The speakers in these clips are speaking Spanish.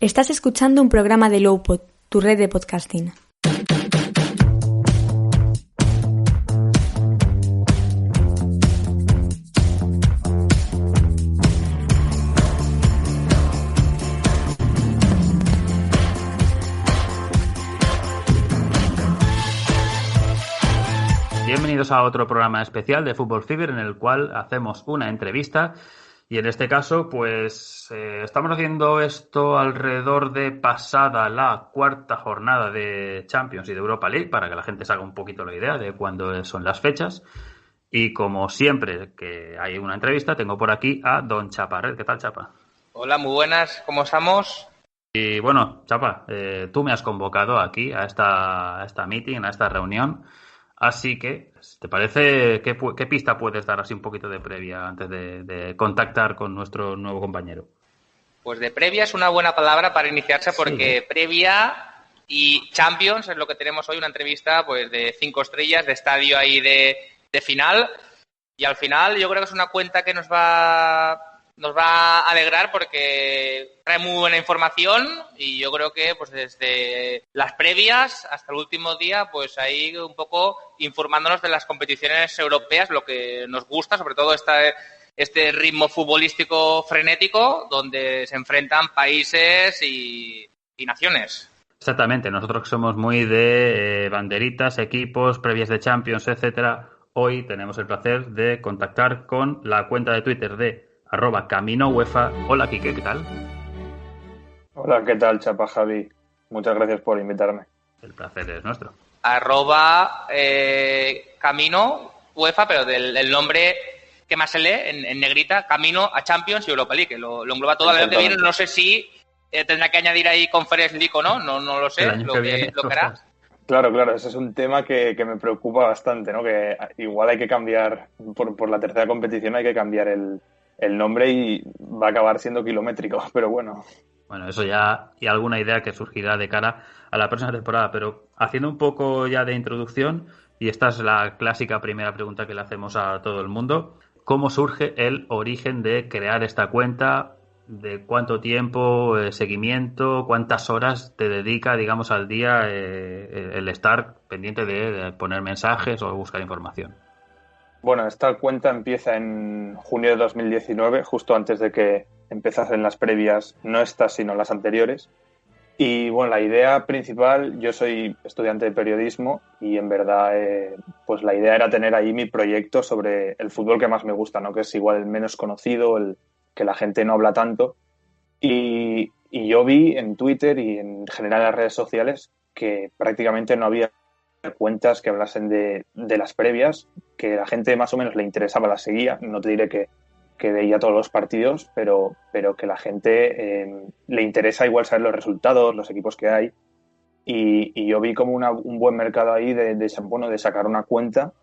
Estás escuchando un programa de Lowpod, tu red de podcasting. Bienvenidos a otro programa especial de Fútbol Fever en el cual hacemos una entrevista y en este caso pues estamos haciendo esto alrededor de pasada la cuarta jornada de Champions y de Europa League para que la gente se haga un poquito la idea de cuándo son las fechas y como siempre que hay una entrevista tengo por aquí a Don Chaparret. ¿Qué tal, Chapa? Hola, muy buenas, ¿cómo estamos? Y bueno, Chapa, tú me has convocado aquí a esta meeting, a esta reunión. Así que, ¿te parece qué pista puedes dar así un poquito de previa antes de contactar con nuestro nuevo compañero? Pues de previa es una buena palabra para iniciarse porque Sí. previa y Champions es lo que tenemos hoy, una entrevista pues de 5 estrellas, de estadio ahí de final. Y al final yo creo que es una cuenta que nos va a alegrar porque trae muy buena información y yo creo que pues desde las previas hasta el último día pues ahí un poco informándonos de las competiciones europeas, lo que nos gusta, sobre todo este ritmo futbolístico frenético donde se enfrentan países y naciones. Exactamente, nosotros somos muy de banderitas, equipos, previas de Champions, etcétera. Hoy tenemos el placer de contactar con la cuenta de Twitter de @CaminoUefa. Hola, Quique, ¿qué tal? Hola, ¿qué tal, Chapa, Javi? Muchas gracias por invitarme. El placer es nuestro. @Camino UEFA, pero el nombre que más se lee en negrita, Camino a Champions y Europa League, que lo engloba todo. El año que viene no sé si tendrá que añadir ahí Conference League o no lo sé, El año que viene, lo que hará. Claro, ese es un tema que me preocupa bastante, ¿no? Que igual hay que cambiar, por la tercera competición hay que cambiar el nombre y va a acabar siendo kilométrico, pero bueno. Bueno, eso ya y alguna idea que surgirá de cara a la próxima temporada, pero haciendo un poco ya de introducción, y esta es la clásica primera pregunta que le hacemos a todo el mundo, ¿cómo surge el origen de crear esta cuenta? ¿De cuánto tiempo, seguimiento, cuántas horas te dedica, digamos, al día el estar pendiente de poner mensajes o buscar información? Bueno, esta cuenta empieza en junio de 2019, justo antes de que empezasen las previas, no estas, sino las anteriores. Y bueno, la idea principal, yo soy estudiante de periodismo y en verdad pues la idea era tener ahí mi proyecto sobre el fútbol que más me gusta, ¿no? Que es igual el menos conocido, el que la gente no habla tanto. Y yo vi en Twitter y en general en las redes sociales que prácticamente no había cuentas que hablasen de las previas, que la gente más o menos le interesaba, la seguía. No te diré que veía todos los partidos, pero que la gente le interesa igual saber los resultados, los equipos que hay. Y yo vi como un buen mercado ahí de sacar una cuenta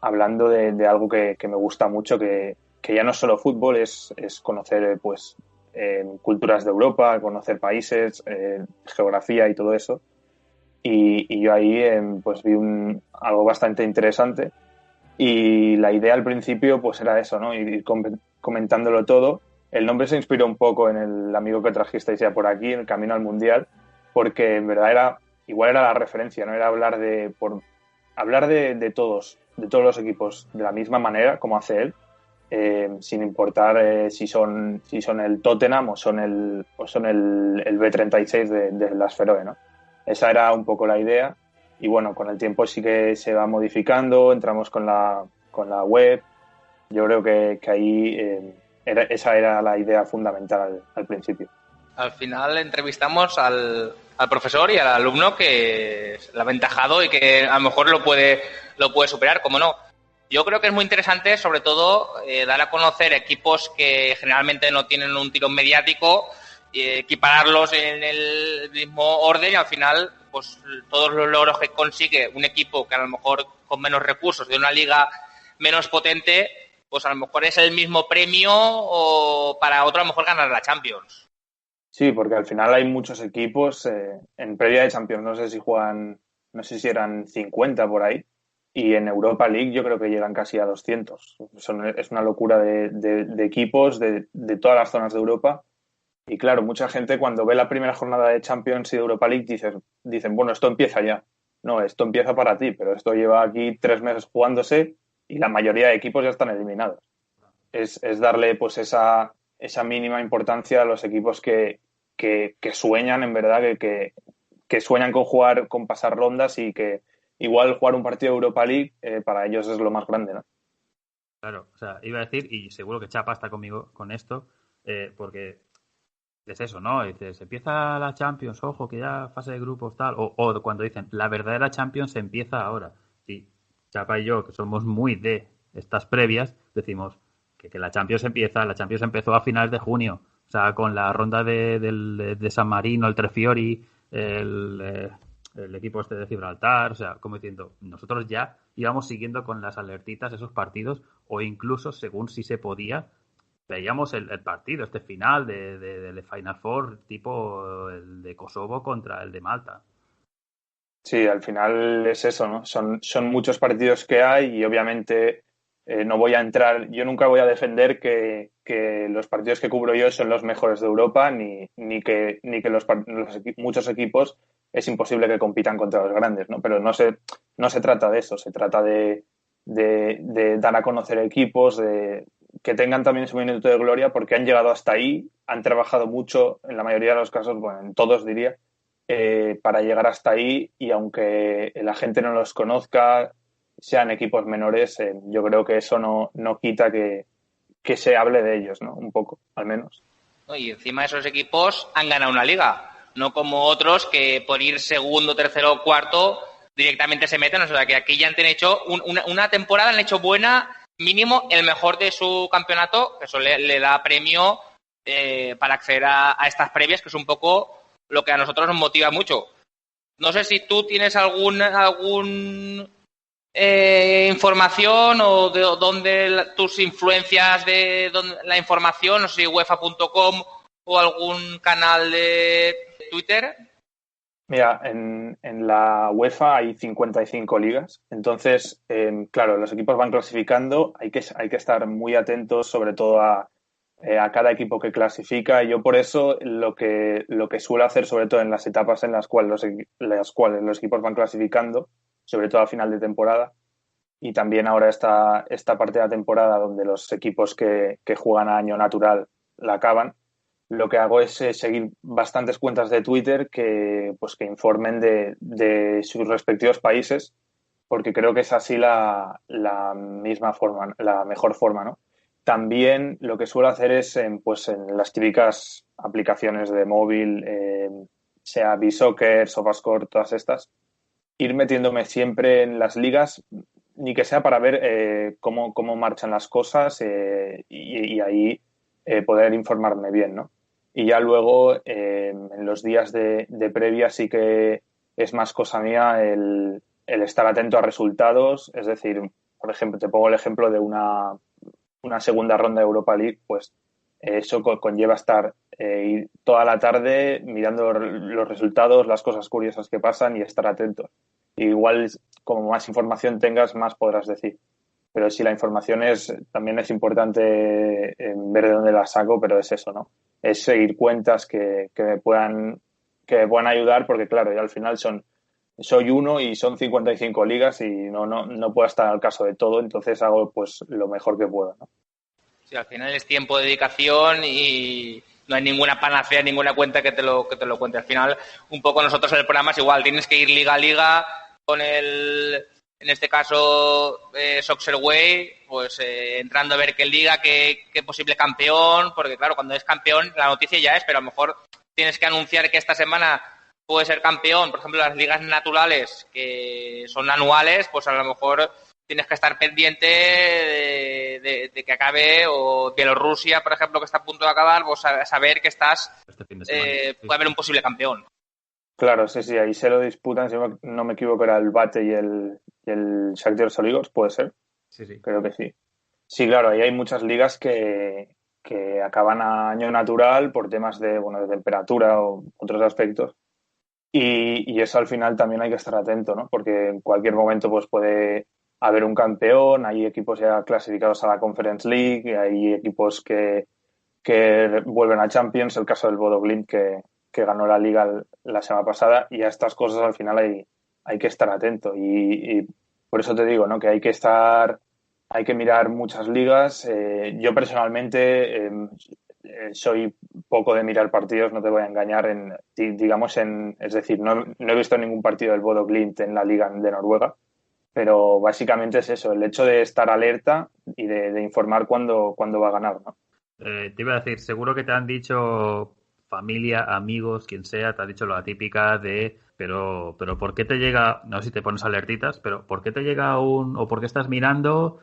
hablando de algo que me gusta mucho, que ya no es solo fútbol, es conocer pues culturas de Europa, conocer países, geografía y todo eso. Y yo ahí pues vi algo bastante interesante. Y la idea al principio pues era eso, ¿no? Ir comentándolo todo. El nombre se inspiró un poco en el amigo que trajisteis ya por aquí, en el Camino al Mundial, porque en verdad igual era la referencia, ¿no? Era hablar de todos los equipos de la misma manera como hace él, sin importar si son el Tottenham o son el B36 de las Feroe, ¿no? Esa era un poco la idea. Y bueno, con el tiempo sí que se va modificando, entramos con la web. Yo creo que ahí esa era la idea fundamental al principio. Al final entrevistamos al profesor y al alumno que es el aventajado y que a lo mejor lo puede superar, como no. Yo creo que es muy interesante, sobre todo, dar a conocer equipos que generalmente no tienen un tirón mediático, equipararlos en el mismo orden y al final pues todos los logros que consigue un equipo que a lo mejor con menos recursos de una liga menos potente, pues a lo mejor es el mismo premio o para otro a lo mejor ganar la Champions. Sí, porque al final hay muchos equipos en previa de Champions, no sé si eran 50 por ahí, y en Europa League yo creo que llegan casi a 200. Es una locura de equipos de todas las zonas de Europa Y claro, mucha gente cuando ve la primera jornada de Champions y de Europa League dicen, bueno, esto empieza ya. No, esto empieza para ti, pero esto lleva aquí 3 meses jugándose y la mayoría de equipos ya están eliminados. Es darle pues esa mínima importancia a los equipos que sueñan, en verdad, que sueñan con jugar, con pasar rondas y que igual jugar un partido de Europa League para ellos es lo más grande, ¿no? Claro, o sea, iba a decir, y seguro que Chapa está conmigo con esto, porque es eso, ¿no? Dices, empieza la Champions, ojo, que ya fase de grupos, tal, o cuando dicen, la verdadera Champions empieza ahora. Sí, Chapa y yo, que somos muy de estas previas, decimos que la Champions empezó a finales de junio, o sea, con la ronda de San Marino, el Trefiori, el equipo este de Gibraltar, o sea, como diciendo, nosotros ya íbamos siguiendo con las alertitas esos partidos, o incluso, según si se podía, veíamos el partido, este final de Final Four, tipo el de Kosovo contra el de Malta. Sí, al final es eso, ¿no? Son muchos partidos que hay y obviamente no voy a entrar, yo nunca voy a defender que los partidos que cubro yo son los mejores de Europa, ni que muchos equipos es imposible que compitan contra los grandes, ¿no? Pero no se trata de eso, se trata de dar a conocer equipos, de que tengan también su minuto de gloria porque han llegado hasta ahí, han trabajado mucho, en la mayoría de los casos, bueno, en todos diría, para llegar hasta ahí y aunque la gente no los conozca, sean equipos menores, yo creo que eso no quita que se hable de ellos, ¿no? Un poco, al menos. Y encima esos equipos han ganado una liga, no como otros que por ir segundo, tercero o cuarto directamente se meten. O sea, que aquí ya han hecho una temporada, han hecho buena, mínimo el mejor de su campeonato, que eso le da premio para acceder a estas previas, que es un poco lo que a nosotros nos motiva mucho. No sé si tú tienes algún información o de dónde tus influencias de la información, no sé si UEFA.com o algún canal de Twitter. Mira, en la UEFA hay 55 ligas, entonces, claro, los equipos van clasificando, hay que estar muy atentos sobre todo a cada equipo que clasifica. Yo por eso lo que suelo hacer, sobre todo en las etapas en las cuales los equipos van clasificando, sobre todo a final de temporada, y también ahora esta parte de la temporada donde los equipos que juegan a año natural la acaban, lo que hago es seguir bastantes cuentas de Twitter que informen de sus respectivos países, porque creo que es así la misma forma, la mejor forma, ¿no? También lo que suelo hacer es en las típicas aplicaciones de móvil, sea Bsoccer, SofaScore, todas estas, ir metiéndome siempre en las ligas, ni que sea para ver cómo marchan las cosas y ahí poder informarme bien, ¿no? Y ya luego, en los días de previa sí que es más cosa mía el estar atento a resultados. Es decir, por ejemplo, te pongo el ejemplo de una segunda ronda de Europa League, pues eso conlleva estar toda la tarde mirando los resultados, las cosas curiosas que pasan y estar atento. Igual, como más información tengas, más podrás decir. Pero si la información también es importante ver de dónde la saco, pero es eso, ¿no? Es seguir cuentas que me puedan ayudar, porque claro, yo al final soy uno y son 55 ligas y no puedo estar al caso de todo, entonces hago pues lo mejor que puedo, ¿no? Sí, al final es tiempo de dedicación y no hay ninguna panacea, ninguna cuenta que te lo cuente. Al final, un poco nosotros en el programa es igual, tienes que ir liga a liga con en este caso, Soxerway, pues entrando a ver qué liga, qué posible campeón, porque claro, cuando es campeón la noticia ya es, pero a lo mejor tienes que anunciar que esta semana puede ser campeón. Por ejemplo, las ligas naturales que son anuales, pues a lo mejor tienes que estar pendiente de que acabe, o Bielorrusia, por ejemplo, que está a punto de acabar, pues saber que estás puede haber un posible campeón. Claro, sí, ahí se lo disputan, si no me equivoco, era el Bate y el Shakhtar Soligos, ¿puede ser? Sí. Creo que sí. Sí, claro, ahí hay muchas ligas que acaban a año natural por temas de temperatura o otros aspectos. Y eso al final también hay que estar atento, ¿no? Porque en cualquier momento pues puede haber un campeón, hay equipos ya clasificados a la Conference League, hay equipos que que vuelven a Champions, el caso del Bodo Glimt que ganó la Liga la semana pasada, y a estas cosas al final hay que estar atento y por eso te digo, ¿no? Que hay que mirar muchas ligas. Yo personalmente soy poco de mirar partidos, no te voy a engañar, es decir, no he visto ningún partido del Bodo Glimt en la Liga de Noruega, pero básicamente es eso, el hecho de estar alerta y de informar cuándo va a ganar, ¿no? Te iba a decir, seguro que te han dicho familia, amigos, quien sea, te ha dicho la típica de, pero ¿por qué te llega, no sé si te pones alertitas, pero ¿por qué te llega o por qué estás mirando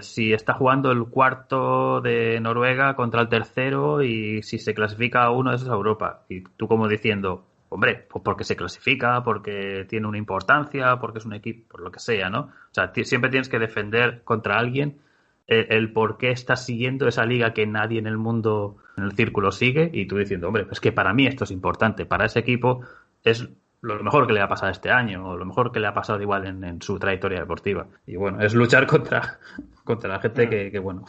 si está jugando el cuarto de Noruega contra el tercero y si se clasifica uno de esos a Europa? Y tú como diciendo, hombre, pues porque se clasifica, porque tiene una importancia, porque es un equipo, por lo que sea, ¿no? O sea, siempre tienes que defender contra alguien el por qué estás siguiendo esa liga que nadie en el mundo, en el círculo sigue, y tú diciendo, hombre, pues que para mí esto es importante, para ese equipo es lo mejor que le ha pasado este año, o lo mejor que le ha pasado igual en su trayectoria deportiva. Y bueno, es luchar contra la gente que bueno.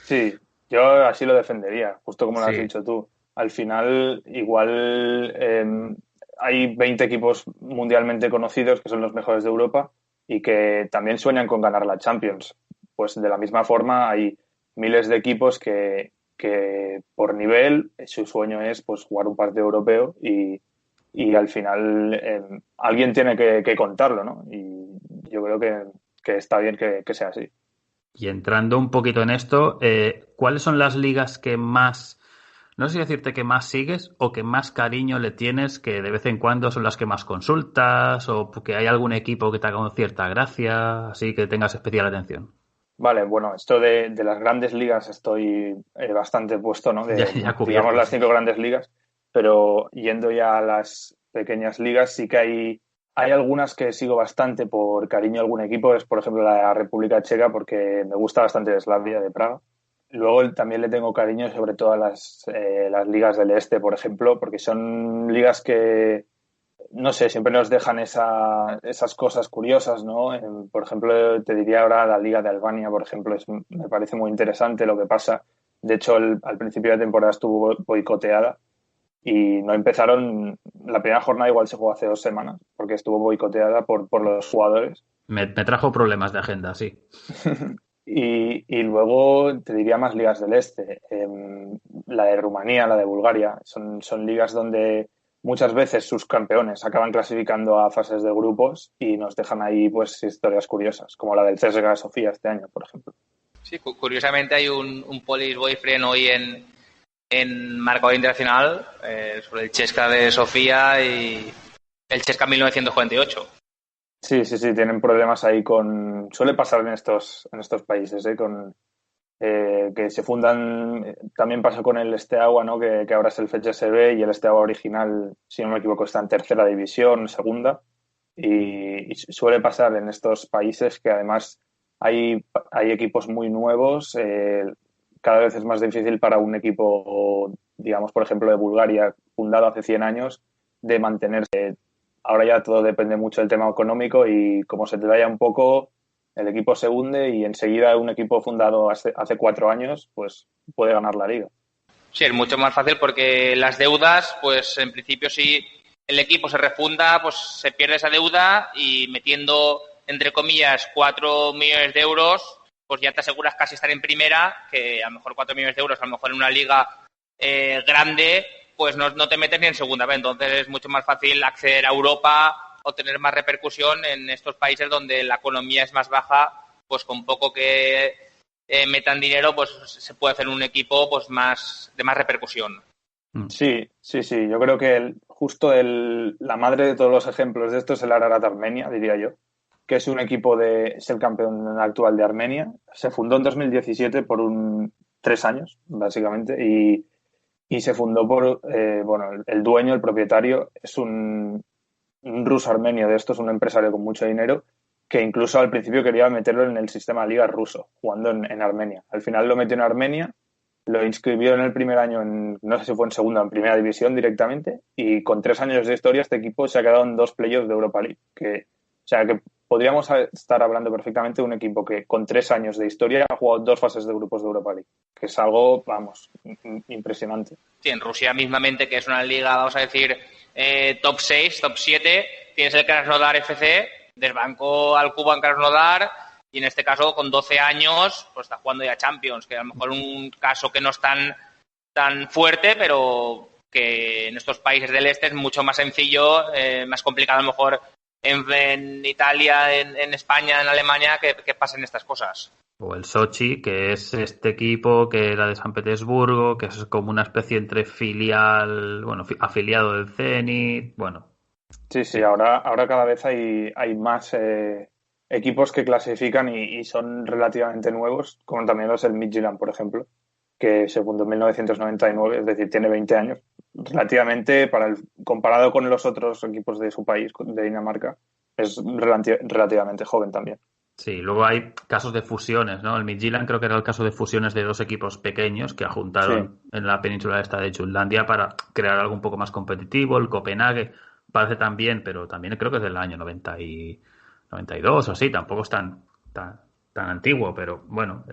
Sí, yo así lo defendería, justo como lo has Sí. dicho tú. Al final, igual hay 20 equipos mundialmente conocidos que son los mejores de Europa y que también sueñan con ganar la Champions. Pues de la misma forma hay miles de equipos que por nivel su sueño es pues jugar un partido europeo y al final alguien tiene que contarlo, ¿no? Y yo creo que está bien que sea así. Y entrando un poquito en esto, ¿cuáles son las ligas que más, no sé si decirte que más sigues o que más cariño le tienes, que de vez en cuando son las que más consultas o que hay algún equipo que te haga cierta gracia, así que tengas especial atención? Vale, bueno, esto de las grandes ligas estoy bastante puesto, ¿no? Ya Digamos cubierto, las sí. 5 grandes ligas, pero yendo ya a las pequeñas ligas, sí que hay algunas que sigo bastante por cariño a algún equipo, es por ejemplo la República Checa, porque me gusta bastante Slavia de Praga. Luego también le tengo cariño sobre todo a las ligas del este, por ejemplo, porque son ligas que no sé, siempre nos dejan esas cosas curiosas, ¿no? Por ejemplo, te diría ahora la Liga de Albania, por ejemplo, me parece muy interesante lo que pasa. De hecho, al principio de temporada estuvo boicoteada y no empezaron, la primera jornada igual se jugó hace 2 semanas, porque estuvo boicoteada por los jugadores. Me trajo problemas de agenda, sí. Y luego te diría más ligas del este, la de Rumanía, la de Bulgaria, son ligas donde muchas veces sus campeones acaban clasificando a fases de grupos y nos dejan ahí pues historias curiosas, como la del CSKA Sofía este año, por ejemplo. Sí, curiosamente hay un Polish Boyfriend hoy en Marcador Internacional sobre el Chesca de Sofía y el Chesca 1948. Sí, tienen problemas ahí suele pasar en estos países, que se fundan, también pasó con el Steaua, ¿no? Que ahora es el FCSB y el Steaua original, si no me equivoco, está en tercera división, segunda, y suele pasar en estos países que además hay equipos muy nuevos, cada vez es más difícil para un equipo, digamos, por ejemplo, de Bulgaria, fundado hace 100 años, de mantenerse. Ahora ya todo depende mucho del tema económico y como se te vaya un poco, el equipo se hunde y enseguida un equipo fundado hace 4 años pues puede ganar la liga. Sí, es mucho más fácil porque las deudas, pues en principio si el equipo se refunda, pues se pierde esa deuda y metiendo, entre comillas, 4 millones de euros, pues ya te aseguras casi estar en primera, que a lo mejor 4 millones de euros, a lo mejor en una liga grande, pues no te metes ni en segunda vez. Entonces es mucho más fácil acceder a Europa o tener más repercusión en estos países donde la economía es más baja, pues con poco que metan dinero, pues se puede hacer un equipo pues de más repercusión. Sí. Yo creo que justo la madre de todos los ejemplos de esto es el Ararat Armenia, diría yo, que es es el campeón actual de Armenia. Se fundó en 2017 por 3 años, básicamente, y se fundó por, el dueño, el propietario, es un ruso armenio de estos, un empresario con mucho dinero, que incluso al principio quería meterlo en el sistema liga ruso, jugando en Armenia. Al final lo metió en Armenia, lo inscribió en el primer año, no sé si fue en segunda o en primera división directamente, y con 3 años de historia este equipo se ha quedado en 2 playoffs de Europa League. O sea que podríamos estar hablando perfectamente de un equipo que con 3 años de historia ha jugado 2 fases de grupos de Europa League, que es algo, vamos, impresionante. Sí, en Rusia mismamente, que es una liga, vamos a decir, top 6, top 7, tienes el Krasnodar FC, desbancó al Kuban Krasnodar, y en este caso, con 12 años, pues está jugando ya Champions, que a lo mejor un caso que no es tan fuerte, pero que en estos países del este es mucho más sencillo, más complicado a lo mejor en Italia, en España, en Alemania, que pasen estas cosas. O el Sochi, que es este equipo que era de San Petersburgo, que es como una especie entre filial, bueno, afiliado del Zenit, bueno. Sí, ahora cada vez hay más equipos que clasifican y son relativamente nuevos, como también los del Midtjylland, por ejemplo, que se fundó en 1999, es decir, tiene 20 años. Relativamente, comparado con los otros equipos de su país, de Dinamarca, es relativamente joven también. Sí, luego hay casos de fusiones, ¿no? El Midtjylland creo que era el caso de fusiones de 2 equipos pequeños que juntaron en la península esta de Jutlandia para crear algo un poco más competitivo. El Copenhague parece también, pero también creo que es del año 92 o así, tampoco es tan antiguo, pero bueno,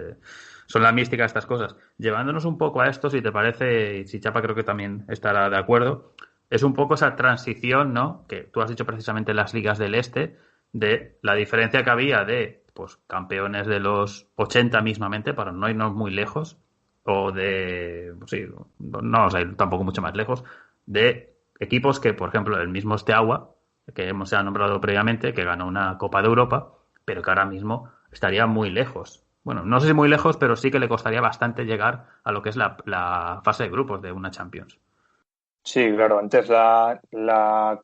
son la mística de estas cosas. Llevándonos un poco a esto, si te parece, y si Chapa creo que también estará de acuerdo, es un poco esa transición, ¿no? Que tú has dicho precisamente en las ligas del este, de la diferencia que había de pues campeones de los 80 mismamente, para no irnos muy lejos, o de, pues sí, no vamos a ir tampoco mucho más lejos, de equipos que, por ejemplo, el mismo Steaua, que se ha nombrado previamente, que ganó una Copa de Europa, pero que ahora mismo estaría muy lejos. Bueno, no sé si muy lejos, pero sí que le costaría bastante llegar a lo que es la fase de grupos de una Champions. Sí, claro, antes la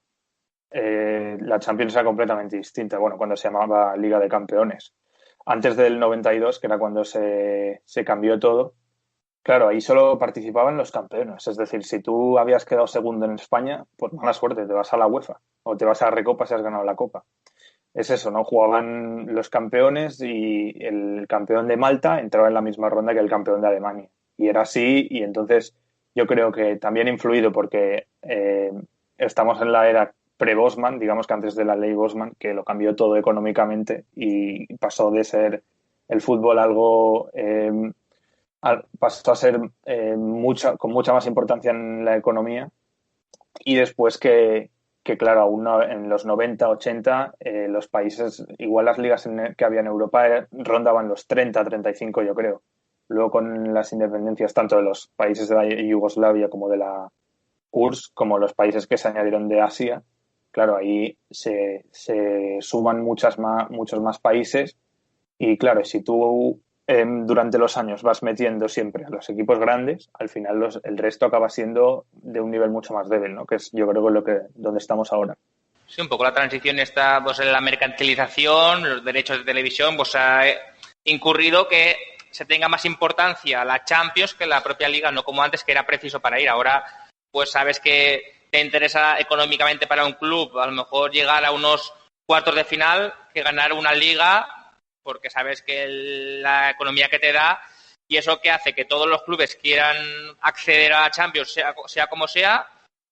Champions era completamente distinta, bueno, cuando se llamaba Liga de Campeones. Antes del 92, que era cuando se cambió todo, claro, ahí solo participaban los campeones. Es decir, si tú habías quedado segundo en España, pues mala suerte, te vas a la UEFA o te vas a la Recopa si has ganado la Copa. Es eso, ¿no? Jugaban los campeones y el campeón de Malta entraba en la misma ronda que el campeón de Alemania. Y era así, y entonces yo creo que también ha influido porque estamos en la era pre-Bosman, digamos que antes de la ley Bosman, que lo cambió todo económicamente y pasó de ser el fútbol algo... pasó a ser con mucha más importancia en la economía, y después que claro, aún en los 90, 80, los países, igual las ligas que había en Europa rondaban los 30, 35, yo creo. Luego con las independencias tanto de los países de la Yugoslavia como de la URSS, como los países que se añadieron de Asia, claro, ahí se suman muchos más países, y claro, si tú durante los años vas metiendo siempre a los equipos grandes, al final el resto acaba siendo de un nivel mucho más débil, ¿no? Que es, yo creo, donde estamos ahora. Sí, un poco la transición está pues en la mercantilización, los derechos de televisión, pues ha incurrido que se tenga más importancia la Champions que la propia Liga, no como antes, que era preciso para ir. Ahora, pues sabes que te interesa económicamente para un club a lo mejor llegar a unos cuartos de final que ganar una Liga, porque sabes que la economía que te da, y eso que hace que todos los clubes quieran acceder a la Champions, sea como sea,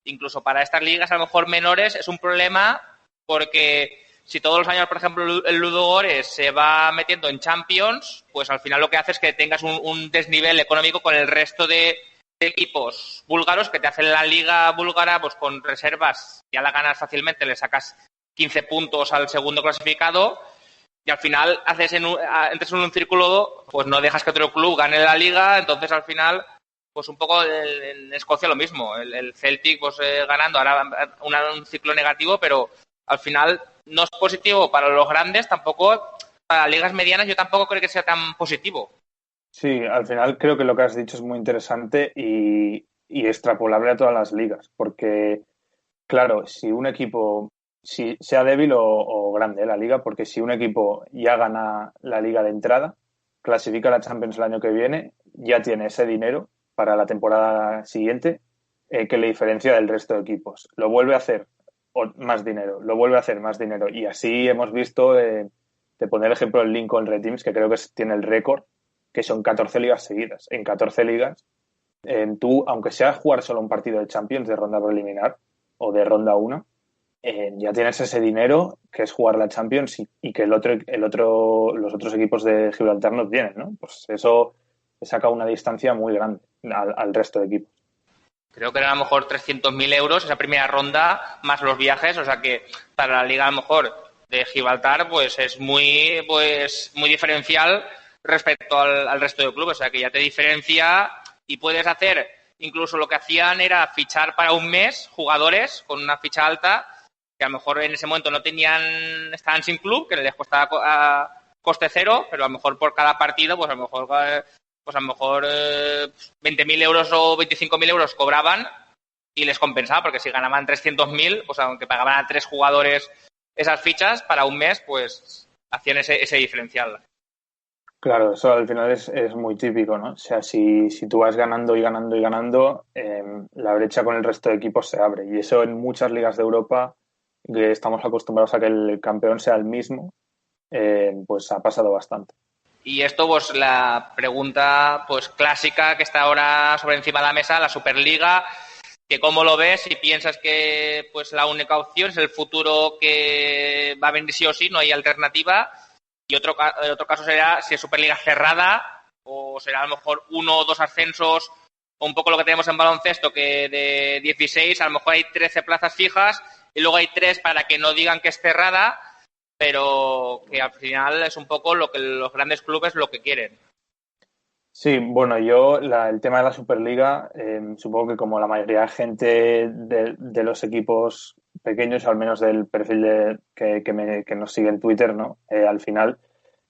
incluso para estas ligas a lo mejor menores, es un problema, porque si todos los años, por ejemplo, el Ludogorets se va metiendo en Champions, pues al final lo que hace es que tengas un desnivel económico con el resto de equipos búlgaros que te hacen la liga búlgara pues con reservas, ya la ganas fácilmente, le sacas 15 puntos al segundo clasificado, y al final entres en un círculo, pues no dejas que otro club gane la liga, entonces al final, pues un poco en Escocia lo mismo, el Celtic pues ganando, ahora un ciclo negativo, pero al final no es positivo para los grandes, tampoco para ligas medianas yo tampoco creo que sea tan positivo. Sí, al final creo que lo que has dicho es muy interesante y extrapolable a todas las ligas, porque claro, si un equipo, si sea débil o grande la liga, porque si un equipo ya gana la liga de entrada, clasifica a la Champions el año que viene, ya tiene ese dinero para la temporada siguiente que le diferencia del resto de equipos. Lo vuelve a hacer más dinero, lo vuelve a hacer más dinero. Y así hemos visto, te poner el ejemplo del Lincoln Red Teams, que creo que tiene el récord, que son 14 ligas seguidas. En 14 ligas, tú, aunque sea jugar solo un partido de Champions de ronda preliminar o de ronda 1, ya tienes ese dinero que es jugar la Champions y que los otros equipos de Gibraltar no tienen, ¿no? Pues eso saca una distancia muy grande al resto de equipos. Creo que eran a lo mejor 300.000 euros esa primera ronda, más los viajes, o sea que para la liga a lo mejor de Gibraltar pues es muy diferencial respecto al resto de clubes, o sea que ya te diferencia y puedes hacer, incluso lo que hacían era fichar para un mes jugadores con una ficha alta que a lo mejor en ese momento estaban sin club, que les costaba a coste cero, pero a lo mejor por cada partido pues a lo mejor 20.000 euros o 25.000 euros cobraban y les compensaba, porque si ganaban 300.000, pues aunque pagaban a 3 jugadores esas fichas, para un mes, pues hacían ese diferencial. Claro, eso al final es muy típico, ¿no? O sea, si tú vas ganando y ganando y ganando, la brecha con el resto de equipos se abre. Y eso en muchas ligas de Europa, que estamos acostumbrados a que el campeón sea el mismo, pues ha pasado bastante. Y esto, pues la pregunta pues clásica que está ahora sobre encima de la mesa, la Superliga, que cómo lo ves, si piensas que pues la única opción es el futuro que va a venir sí o sí, no hay alternativa, y otro caso será si es Superliga cerrada o será a lo mejor 1 o 2 ascensos, o un poco lo que tenemos en baloncesto, que de 16 a lo mejor hay 13 plazas fijas y luego hay 3 para que no digan que es cerrada, pero que al final es un poco lo que los grandes clubes lo que quieren. Sí, bueno, el tema de la Superliga, supongo que como la mayoría de gente de los equipos pequeños, al menos del perfil que nos sigue en Twitter, ¿no? Al final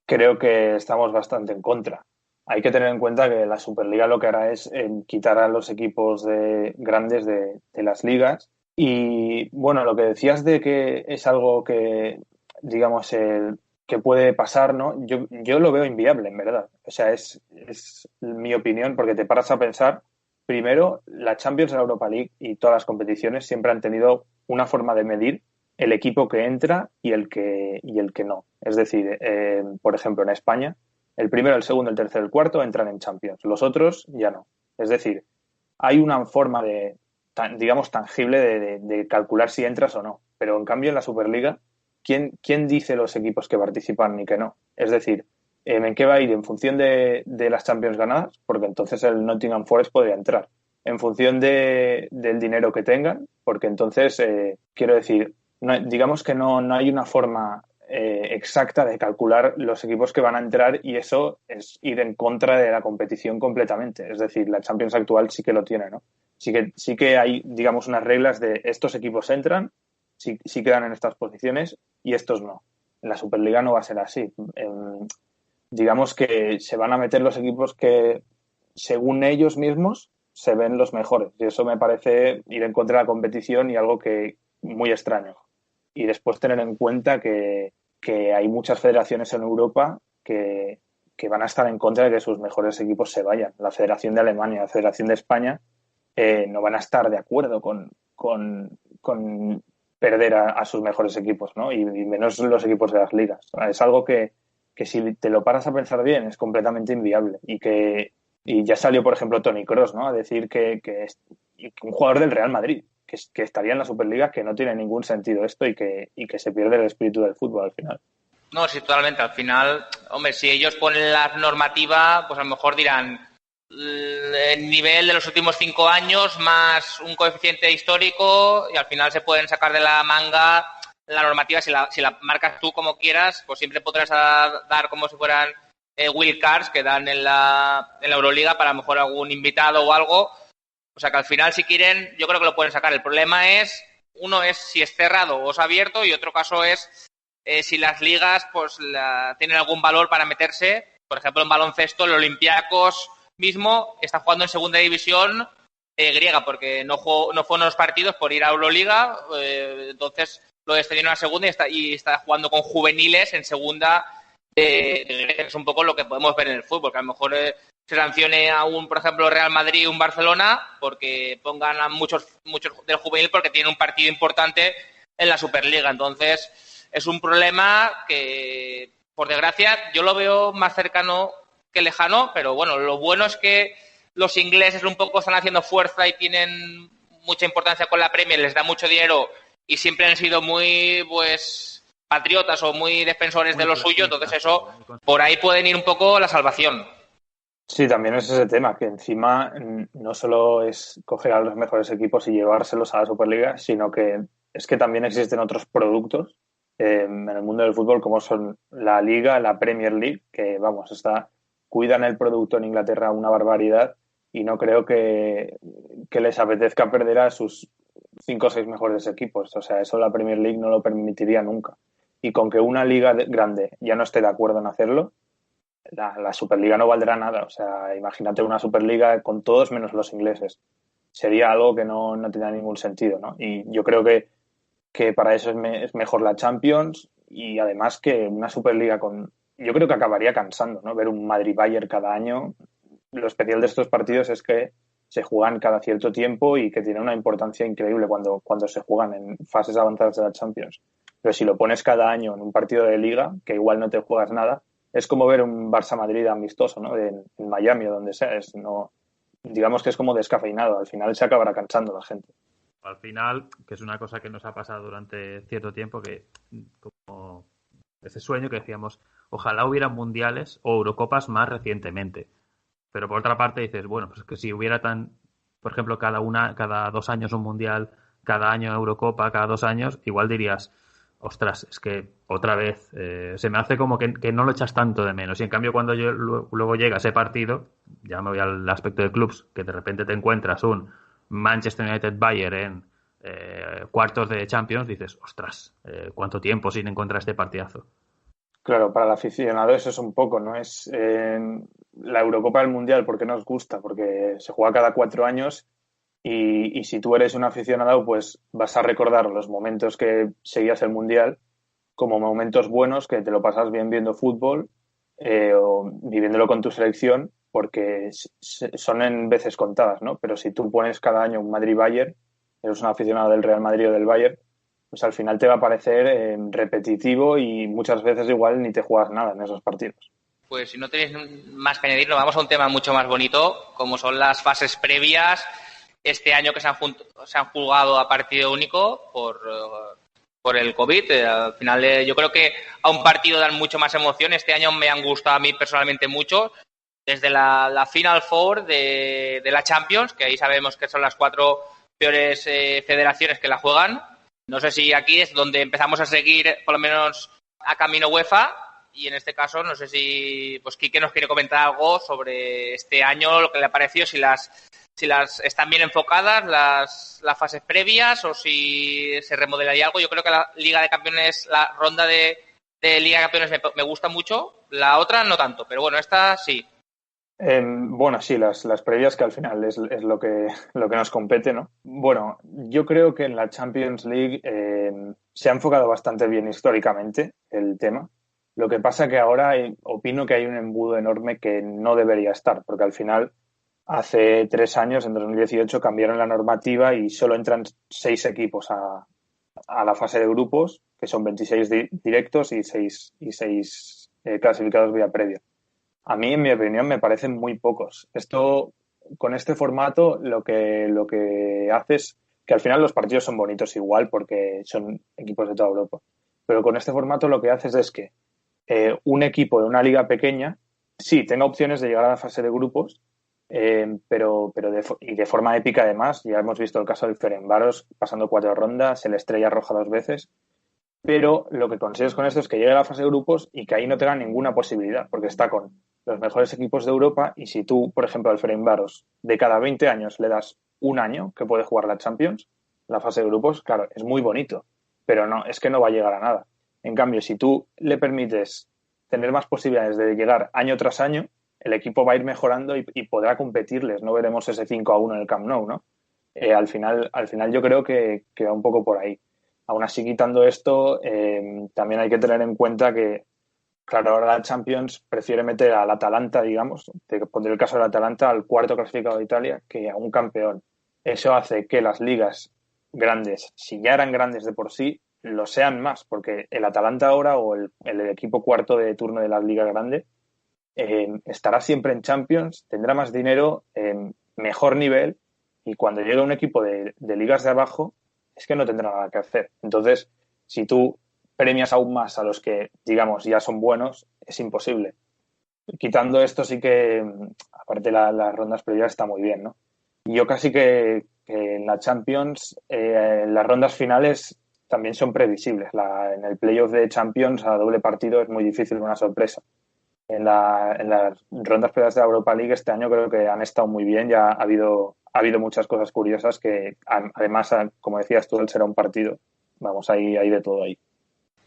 creo que estamos bastante en contra. Hay que tener en cuenta que la Superliga lo que hará es quitar a los equipos grandes de las ligas. Y bueno, lo que decías de que es algo que, digamos, que puede pasar, ¿no? Yo lo veo inviable, en verdad. O sea, es mi opinión, porque te paras a pensar, primero, la Champions, la Europa League y todas las competiciones siempre han tenido una forma de medir el equipo que entra y el que no. Es decir, por ejemplo, en España, el primero, el segundo, el tercero, el cuarto entran en Champions. Los otros ya no. Es decir, hay una forma digamos, tangible de calcular si entras o no. Pero en cambio en la Superliga, ¿quién dice los equipos que participan y que no? Es decir, ¿en qué va a ir? En función de las Champions ganadas, porque entonces el Nottingham Forest podría entrar. En función del dinero que tengan, porque entonces, quiero decir, digamos que no hay una forma exacta de calcular los equipos que van a entrar, y eso es ir en contra de la competición completamente. Es decir, la Champions actual sí que lo tiene, ¿no? Sí que hay, digamos, unas reglas de estos equipos entran, sí quedan en estas posiciones y estos no. En la Superliga no va a ser así. Digamos que se van a meter los equipos que, según ellos mismos, se ven los mejores. Y eso me parece ir en contra de la competición y algo que muy extraño. Y después tener en cuenta que hay muchas federaciones en Europa que van a estar en contra de que sus mejores equipos se vayan. La Federación de Alemania, la Federación de España no van a estar de acuerdo con perder a sus mejores equipos, ¿no? Y menos los equipos de las ligas. Es algo que si te lo paras a pensar bien es completamente inviable, y ya salió, por ejemplo, Toni Kroos, ¿no? A decir que un jugador del Real Madrid que estaría en la Superliga, que no tiene ningún sentido esto y que se pierde el espíritu del fútbol al final. No, sí, totalmente. Al final, hombre, si ellos ponen la normativa, pues a lo mejor dirán el nivel de los últimos 5 años más un coeficiente histórico, y al final se pueden sacar de la manga la normativa. Si la marcas tú como quieras, pues siempre podrás dar como si fueran wild cards que dan en la Euroliga para a lo mejor algún invitado o algo. O sea que al final, si quieren, yo creo que lo pueden sacar. El problema es, uno es si es cerrado o es abierto, y otro caso es si las ligas pues tienen algún valor para meterse. Por ejemplo, en baloncesto, el Olympiacos mismo está jugando en segunda división griega, porque no fueron los partidos por ir a Euroliga, entonces lo descendieron a segunda y está jugando con juveniles en segunda. Es un poco lo que podemos ver en el fútbol, que a lo mejor se sancione a por ejemplo, Real Madrid, un Barcelona, porque pongan a muchos del juvenil porque tienen un partido importante en la Superliga. Entonces, es un problema que, por desgracia, yo lo veo más cercano que lejano, pero bueno, lo bueno es que los ingleses un poco están haciendo fuerza y tienen mucha importancia con la Premier, les da mucho dinero y siempre han sido muy, pues, patriotas o muy defensores de lo suyo, entonces eso, por ahí pueden ir un poco la salvación. Sí, también es ese tema, que encima no solo es coger a los mejores equipos y llevárselos a la Superliga, sino que es que también existen otros productos en el mundo del fútbol, como son la Liga, la Premier League, que vamos, cuidan el producto en Inglaterra una barbaridad y no creo que les apetezca perder a sus 5 o 6 mejores equipos. O sea, eso la Premier League no lo permitiría nunca. Y con que una liga grande ya no esté de acuerdo en hacerlo, la Superliga no valdrá nada. O sea, imagínate una Superliga con todos menos los ingleses. Sería algo que no tendría ningún sentido, ¿no? Y yo creo que para eso es mejor la Champions y además que una Superliga yo creo que acabaría cansando, ¿no? Ver un Madrid-Bayern cada año. Lo especial de estos partidos es que se juegan cada cierto tiempo y que tiene una importancia increíble cuando se juegan en fases avanzadas de la Champions. Pero si lo pones cada año en un partido de Liga, que igual no te juegas nada, es como ver un Barça-Madrid amistoso, ¿no? En Miami o donde sea. Digamos que es como descafeinado. Al final se acabará cansando la gente. Al final, que es una cosa que nos ha pasado durante cierto tiempo, que como ese sueño que decíamos, ojalá hubiera mundiales o Eurocopas más recientemente. Pero por otra parte dices, bueno, pues que si hubiera por ejemplo, cada 2 años un mundial, cada año Eurocopa, cada 2 años, igual dirías, ostras, es que otra vez se me hace como que no lo echas tanto de menos. Y en cambio cuando luego llega ese partido, ya me voy al aspecto de clubs, que de repente te encuentras un Manchester United-Bayern en cuartos de Champions, dices, ostras, ¿cuánto tiempo sin encontrar este partidazo? Claro, para el aficionado eso es un poco, ¿no? Es la Eurocopa del Mundial, ¿por qué nos gusta? Porque se juega cada 4 años y si tú eres un aficionado, pues vas a recordar los momentos que seguías el Mundial como momentos buenos, que te lo pasas bien viendo fútbol o viviéndolo con tu selección, porque son en veces contadas, ¿no? Pero si tú pones cada año un Madrid-Bayern, eres un aficionado del Real Madrid o del Bayern, pues al final te va a parecer repetitivo y muchas veces igual ni te juegas nada en esos partidos. Pues si no tenéis más que añadir, nos vamos a un tema mucho más bonito, como son las fases previas. Este año que se han jugado a partido único por el COVID. Al final, yo creo que a un partido dan mucho más emoción. Este año me han gustado a mí personalmente mucho. Desde la Final Four de la Champions, que ahí sabemos que son las 4 peores federaciones que la juegan. No sé si aquí es donde empezamos a seguir, por lo menos, a camino UEFA. Y en este caso, no sé si pues Quique nos quiere comentar algo sobre este año, lo que le ha parecido, si las están bien enfocadas las fases previas o si se remodelaría algo. Yo creo que la Liga de Campeones, la ronda de Liga de Campeones me gusta mucho, la otra no tanto, pero bueno, esta sí. Bueno, sí, las previas que al final es lo que nos compete, ¿no? Bueno, yo creo que en la Champions League se ha enfocado bastante bien históricamente el tema. Lo que pasa que ahora opino que hay un embudo enorme que no debería estar, porque al final hace 3 años, en 2018, cambiaron la normativa y solo entran 6 equipos a la fase de grupos, que son 26 directos y 6 clasificados vía previa. A mí, en mi opinión, me parecen muy pocos. Con este formato, lo que hace es que al final los partidos son bonitos igual porque son equipos de toda Europa. Pero con este formato lo que haces es que un equipo de una liga pequeña sí tenga opciones de llegar a la fase de grupos, pero de forma épica además. Ya hemos visto el caso del Ferencváros pasando 4 rondas, el Estrella Roja 2 veces. Pero lo que consigues con esto es que llegue a la fase de grupos y que ahí no tenga ninguna posibilidad, porque está con los mejores equipos de Europa y si tú, por ejemplo, al Ferencváros de cada 20 años le das un año que puede jugar la Champions, la fase de grupos, claro, es muy bonito, pero no, es que no va a llegar a nada. En cambio, si tú le permites tener más posibilidades de llegar año tras año, el equipo va a ir mejorando y podrá competirles. No veremos ese 5-1 en el Camp Nou, ¿no? Al final yo creo que va un poco por ahí. Aún así, quitando esto, también hay que tener en cuenta que, claro, ahora la Champions prefiere meter al Atalanta, digamos, te pondré el caso del Atalanta, al 4º clasificado de Italia, que a un campeón. Eso hace que las ligas grandes, si ya eran grandes de por sí, lo sean más, porque el Atalanta ahora o el equipo 4º de turno de la liga grande estará siempre en Champions, tendrá más dinero, mejor nivel, y cuando llegue un equipo de ligas de abajo, es que no tendrá nada que hacer. Entonces, si tú premias aún más a los que, digamos, ya son buenos, es imposible. Quitando esto, sí que, aparte las rondas previas está muy bien, ¿no? Y yo casi que en la Champions, las rondas finales también son previsibles. En el playoff de Champions a doble partido es muy difícil una sorpresa. En las rondas previas de la Europa League este año creo que han estado muy bien. Ya ha habido muchas cosas curiosas que, además, como decías tú, el será un partido. Vamos, hay de todo ahí.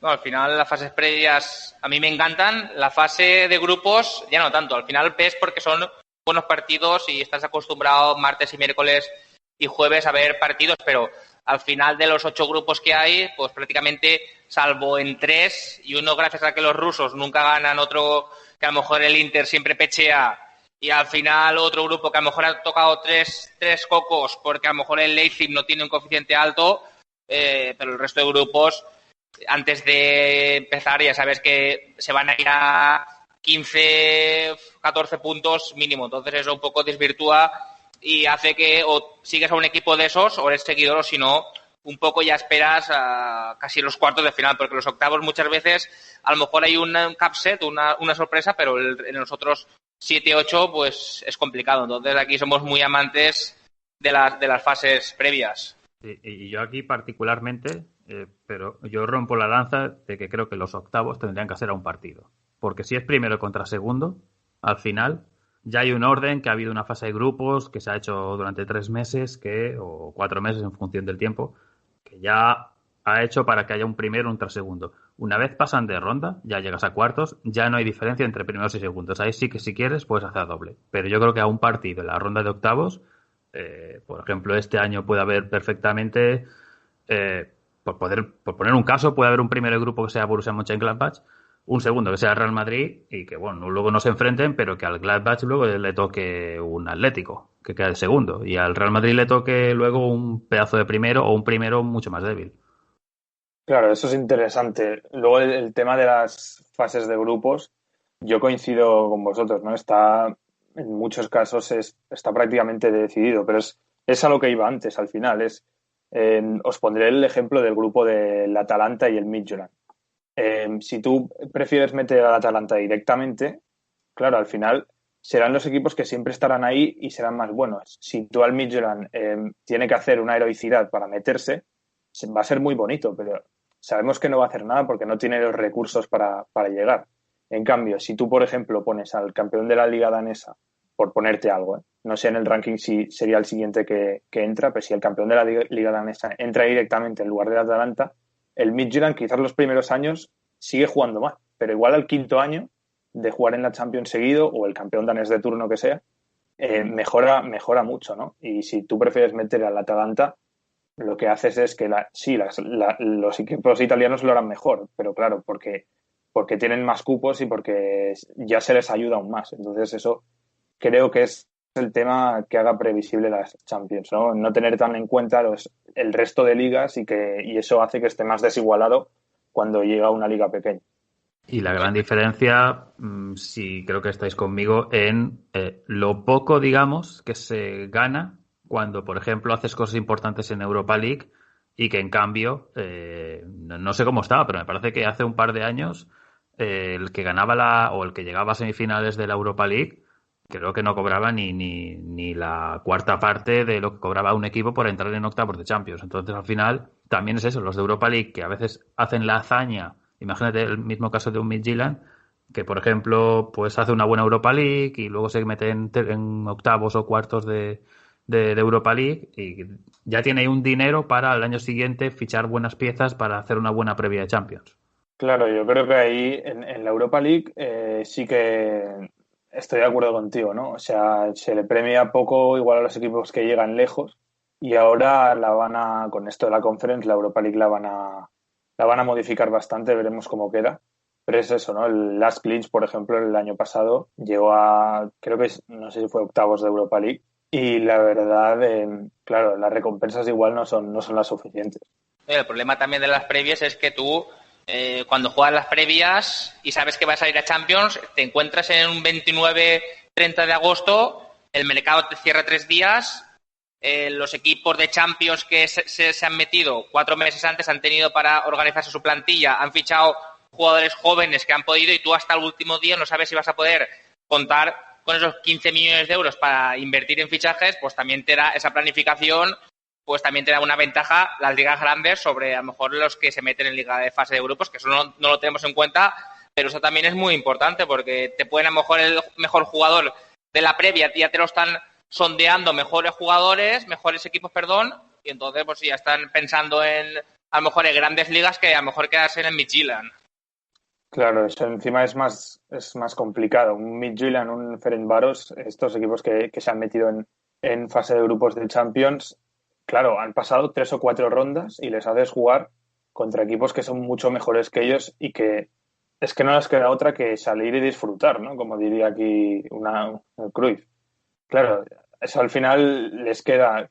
No, al final las fases previas a mí me encantan. La fase de grupos ya no tanto. Al final ves porque son buenos partidos y estás acostumbrado martes y miércoles y jueves a ver partidos, pero al final de los 8 grupos que hay, pues prácticamente, salvo en 3, y uno gracias a que los rusos nunca ganan, otro que a lo mejor el Inter siempre pechea, y al final otro grupo que a lo mejor ha tocado tres cocos porque a lo mejor el Leipzig no tiene un coeficiente alto, pero el resto de grupos, antes de empezar, ya sabes que se van a ir a 15, 14 puntos mínimo. Entonces eso un poco desvirtúa y hace que o sigues a un equipo de esos o eres seguidor, o si no, un poco ya esperas a casi los cuartos de final, porque los octavos muchas veces a lo mejor hay un upset, una sorpresa, pero en los otros 7-8 pues es complicado. Entonces aquí somos muy amantes de las fases previas. Y yo aquí particularmente, pero yo rompo la lanza de que creo que los octavos tendrían que hacer a un partido. Porque si es primero contra segundo, al final ya hay un orden, que ha habido una fase de grupos que se ha hecho durante 3 meses o 4 meses en función del tiempo, que ya ha hecho para que haya un primero y un segundo. Una vez pasan de ronda, ya llegas a cuartos, ya no hay diferencia entre primeros y segundos. Ahí sí que si quieres puedes hacer doble. Pero yo creo que a un partido en la ronda de octavos, por ejemplo, este año puede haber perfectamente, por poner un caso, puede haber un primer grupo que sea Borussia Mönchengladbach, un segundo que sea Real Madrid y que, bueno, luego no se enfrenten, pero que al Gladbach luego le toque un Atlético, que queda el segundo, y al Real Madrid le toque luego un pedazo de primero o un primero mucho más débil. Claro, eso es interesante. Luego el tema de las fases de grupos, yo coincido con vosotros, ¿no? En muchos casos está prácticamente decidido, pero es a lo que iba antes, al final. Os pondré el ejemplo del grupo del Atalanta y el Midtjylland. Si tú prefieres meter al Atalanta directamente, claro, al final serán los equipos que siempre estarán ahí y serán más buenos. Si tú al Midtjylland tiene que hacer una heroicidad para meterse, va a ser muy bonito, pero sabemos que no va a hacer nada porque no tiene los recursos para llegar. En cambio, si tú, por ejemplo, pones al campeón de la Liga danesa, por ponerte algo, no sé en el ranking si sería el siguiente que entra, pero si el campeón de la Liga danesa entra directamente en lugar del Atalanta, el Midtjylland quizás los primeros años sigue jugando mal, pero igual al quinto año de jugar en la Champions seguido, o el campeón danés de turno que sea, mejora mucho, ¿no? Y si tú prefieres meter al Atalanta, lo que haces es que los equipos italianos lo harán mejor, pero claro, porque tienen más cupos y porque ya se les ayuda aún más. Entonces eso creo que es el tema que haga previsible las Champions, ¿no? No tener tan en cuenta el resto de ligas y eso hace que esté más desigualado cuando llega una liga pequeña. Y la gran diferencia, si creo que estáis conmigo, en lo poco, digamos, que se gana cuando, por ejemplo, haces cosas importantes en Europa League y que, en cambio, no sé cómo estaba, pero me parece que hace un par de años el que ganaba o el que llegaba a semifinales de la Europa League, creo que no cobraba ni la cuarta parte de lo que cobraba un equipo por entrar en octavos de Champions. Entonces, al final, también es eso, los de Europa League, que a veces hacen la hazaña. Imagínate el mismo caso de un Midtjylland, que, por ejemplo, pues hace una buena Europa League y luego se mete en octavos o cuartos de Europa League y ya tiene ahí un dinero para el año siguiente fichar buenas piezas para hacer una buena previa de Champions. Claro, yo creo que ahí en la Europa League sí que estoy de acuerdo contigo, ¿no? O sea, se le premia poco igual a los equipos que llegan lejos y ahora con esto de la Conference, la Europa League la van a modificar bastante, veremos cómo queda. Pero es eso, ¿no? El Last Clinch, por ejemplo, el año pasado llegó creo que no sé si fue octavos de Europa League. Y la verdad, claro, las recompensas igual no son las suficientes. El problema también de las previas es que tú, cuando juegas las previas y sabes que vas a ir a Champions, te encuentras en un 29-30 de agosto, el mercado te cierra 3 días los equipos de Champions que se han metido 4 meses antes han tenido para organizarse su plantilla, han fichado jugadores jóvenes que han podido y tú hasta el último día no sabes si vas a poder contar con esos 15 millones de euros para invertir en fichajes, pues también te da esa planificación, pues también te da una ventaja las ligas grandes sobre a lo mejor los que se meten en liga de fase de grupos, que eso no lo tenemos en cuenta, pero eso también es muy importante porque te pueden a lo mejor el mejor jugador de la previa, ya te lo están sondeando mejores equipos, y entonces pues ya están pensando en a lo mejor en grandes ligas que a lo mejor quedarse en el Midtjylland. Claro, eso encima es más complicado. Un Midtjylland, un Ferencváros, estos equipos que se han metido en fase de grupos de Champions, claro, han pasado 3 o 4 rondas y les haces jugar contra equipos que son mucho mejores que ellos y que es que no les queda otra que salir y disfrutar, ¿no? Como diría aquí un Cruyff. Claro, eso al final les queda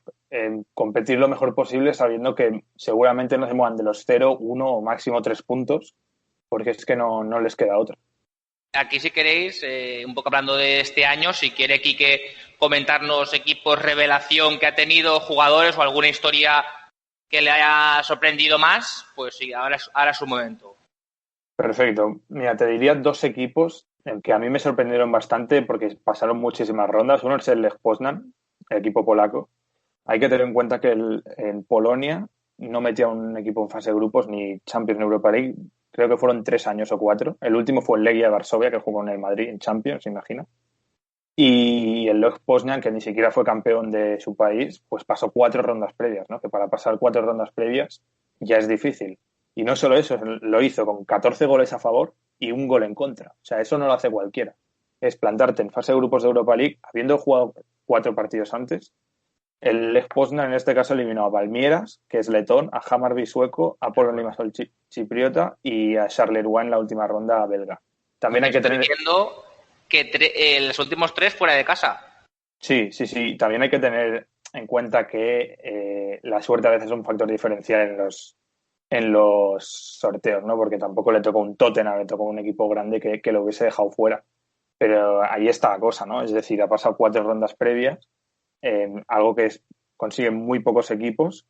competir lo mejor posible sabiendo que seguramente no se muevan de los 0, 1 o máximo 3 puntos, porque es que no les queda otra. Aquí, si queréis, un poco hablando de este año, si quiere Quique comentarnos equipos revelación que ha tenido, jugadores o alguna historia que le haya sorprendido más, pues sí, ahora es su momento. Perfecto. Mira, te diría 2 equipos que a mí me sorprendieron bastante porque pasaron muchísimas rondas. Uno es el Lech Poznan, el equipo polaco. Hay que tener en cuenta que en Polonia no metía un equipo en fase de grupos ni Champions ni Europa League. Creo que fueron 3 años o 4. El último fue el Legia de Varsovia, que jugó en el Madrid en Champions, imagina. Y el Lech Poznan, que ni siquiera fue campeón de su país, pues pasó 4 rondas previas, ¿no? Que para pasar 4 rondas previas ya es difícil. Y no solo eso, lo hizo con 14 goles a favor y 1 gol en contra. O sea, eso no lo hace cualquiera. Es plantarte en fase de grupos de Europa League, habiendo jugado 4 partidos antes. El Lech Poznan en este caso eliminó a Valmieras, que es letón, a Hammarby sueco, a Polon Limassol chipriota y a Charleroi en la última ronda belga. También hay que tener... Estoy que los últimos 3 fuera de casa. Sí. También hay que tener en cuenta que la suerte a veces es un factor diferencial en los sorteos, ¿no? Porque tampoco le tocó un Tottenham, le tocó un equipo grande que lo hubiese dejado fuera. Pero ahí está la cosa, ¿no? Es decir, ha pasado 4 rondas previas, algo que consiguen muy pocos equipos,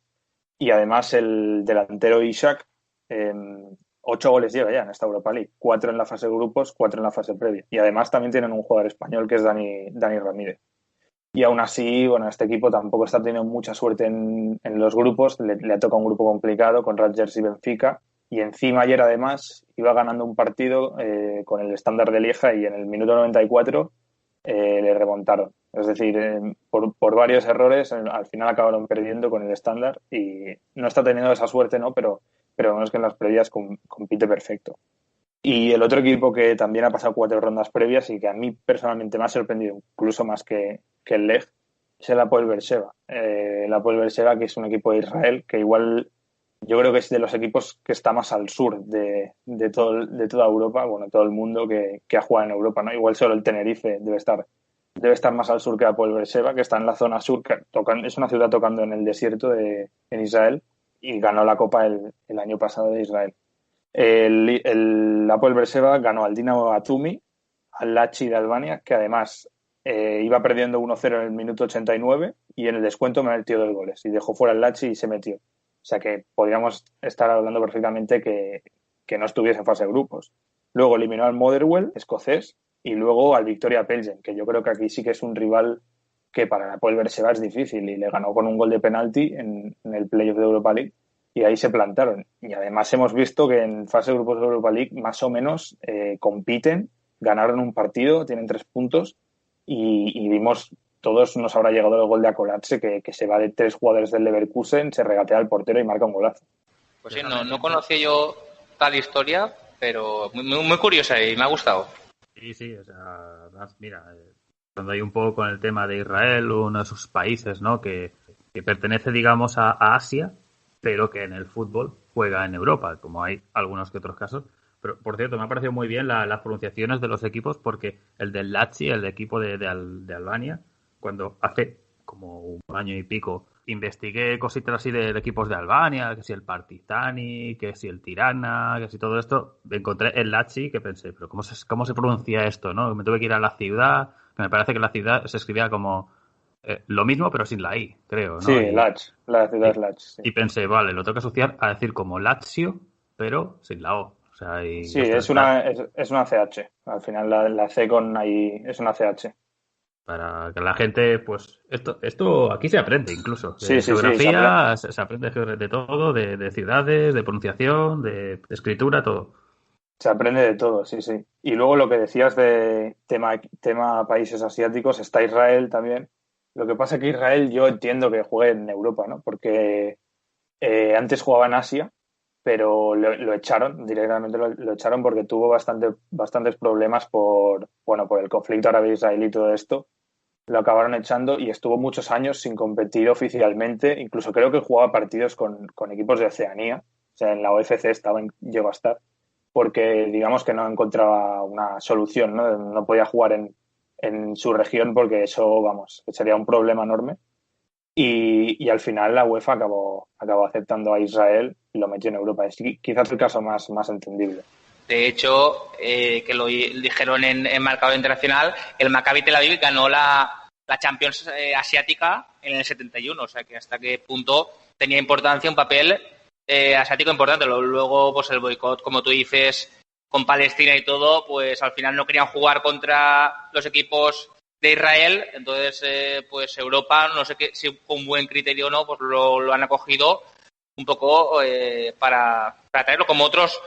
y además el delantero Ishak 8 goles lleva ya en esta Europa League, 4 en la fase de grupos, 4 en la fase previa, y además también tienen un jugador español que es Dani Ramírez. Y aún así, bueno, este equipo tampoco está teniendo mucha suerte en los grupos, le ha tocado un grupo complicado con Rangers y Benfica, y encima ayer además iba ganando un partido con el Standard de Lieja y en el minuto 94 le remontaron. Es decir, por varios errores al final acabaron perdiendo con el Standard y no está teniendo esa suerte, ¿no? Pero vemos que en las previas compite perfecto. Y el otro equipo que también ha pasado 4 rondas previas y que a mí personalmente me ha sorprendido incluso más que el Lech es el Hapoel Beersheva. El Hapoel Beersheva, que es un equipo de Israel que igual yo creo que es de los equipos que está más al sur de toda Europa, bueno, todo el mundo que ha jugado en Europa, ¿no? Igual solo el Tenerife debe estar más al sur que Hapoel Beersheva, que está en la zona sur, es una ciudad tocando en el desierto en Israel y ganó la Copa el año pasado de Israel. El Hapoel Beersheva ganó al Dinamo Batumi, al Lachi de Albania, que además iba perdiendo 1-0 en el minuto 89 y en el descuento me metió 2 goles y dejó fuera al Lachi y se metió. O sea que podríamos estar hablando perfectamente que no estuviese en fase de grupos. Luego eliminó al Motherwell, escocés, y luego al Victoria Pelsen, que yo creo que aquí sí que es un rival que para el Hapoel Beersheva es difícil y le ganó con un gol de penalti en el playoff de Europa League y ahí se plantaron. Y además hemos visto que en fase de grupos de Europa League más o menos compiten, ganaron un partido, tienen 3 puntos y vimos... Todos nos habrá llegado el gol de Akolatse, que se va de 3 jugadores del Leverkusen, se regatea al portero y marca un golazo. Pues sí, no conocía yo tal historia, pero muy curiosa y me ha gustado. Sí, o sea, mira, cuando hay un poco con el tema de Israel, uno de sus países, ¿no? Que pertenece, digamos, a Asia, pero que en el fútbol juega en Europa, como hay algunos que otros casos. Pero, por cierto, me ha parecido muy bien las pronunciaciones de los equipos, porque el del Lachi, el equipo de Albania, cuando hace como un año y pico investigué cositas así de equipos de Albania, que si el Partizani, que si el Tirana, que si todo esto, encontré el Lachi que pensé, pero ¿cómo se pronuncia esto? ¿No? Me tuve que ir a la ciudad, que me parece que la ciudad se escribía como lo mismo pero sin la I, creo, ¿no? Sí, Lazio, la ciudad es Lazio. Sí. Y pensé, vale, lo tengo que asociar a decir como Lazio, pero sin la O. O sea, y Sí, esto es una CH. Al final la C con ahí es una CH. para que la gente, pues, esto aquí se aprende incluso. De Sí, geografía se aprende de todo, de ciudades, de pronunciación, de escritura, todo. Se aprende de todo, sí, sí. Y luego lo que decías de tema países asiáticos, está Israel también. Lo que pasa es que Israel yo entiendo que juegue en Europa, ¿no? Porque antes jugaba en Asia, pero lo echaron, directamente lo echaron porque tuvo bastantes problemas por el conflicto árabe-israelí y todo esto. Lo acabaron echando y estuvo muchos años sin competir oficialmente. Incluso creo que jugaba partidos con equipos de Oceanía. O sea, en la OFC llegó a estar porque digamos que no encontraba una solución, ¿no? No podía jugar en su región porque eso, vamos, sería un problema enorme. Y al final la UEFA acabó aceptando a Israel y lo metió en Europa. Es quizás el caso más entendible. De hecho, que lo dijeron en Marcador Internacional, el Maccabi Tel Aviv ganó la Champions asiática en el 71, o sea que hasta qué punto tenía importancia un papel asiático importante. Luego, pues el boicot, como tú dices, con Palestina y todo, pues al final no querían jugar contra los equipos de Israel, entonces pues Europa, no sé si con buen criterio o no, pues lo han acogido un poco para traerlo como otros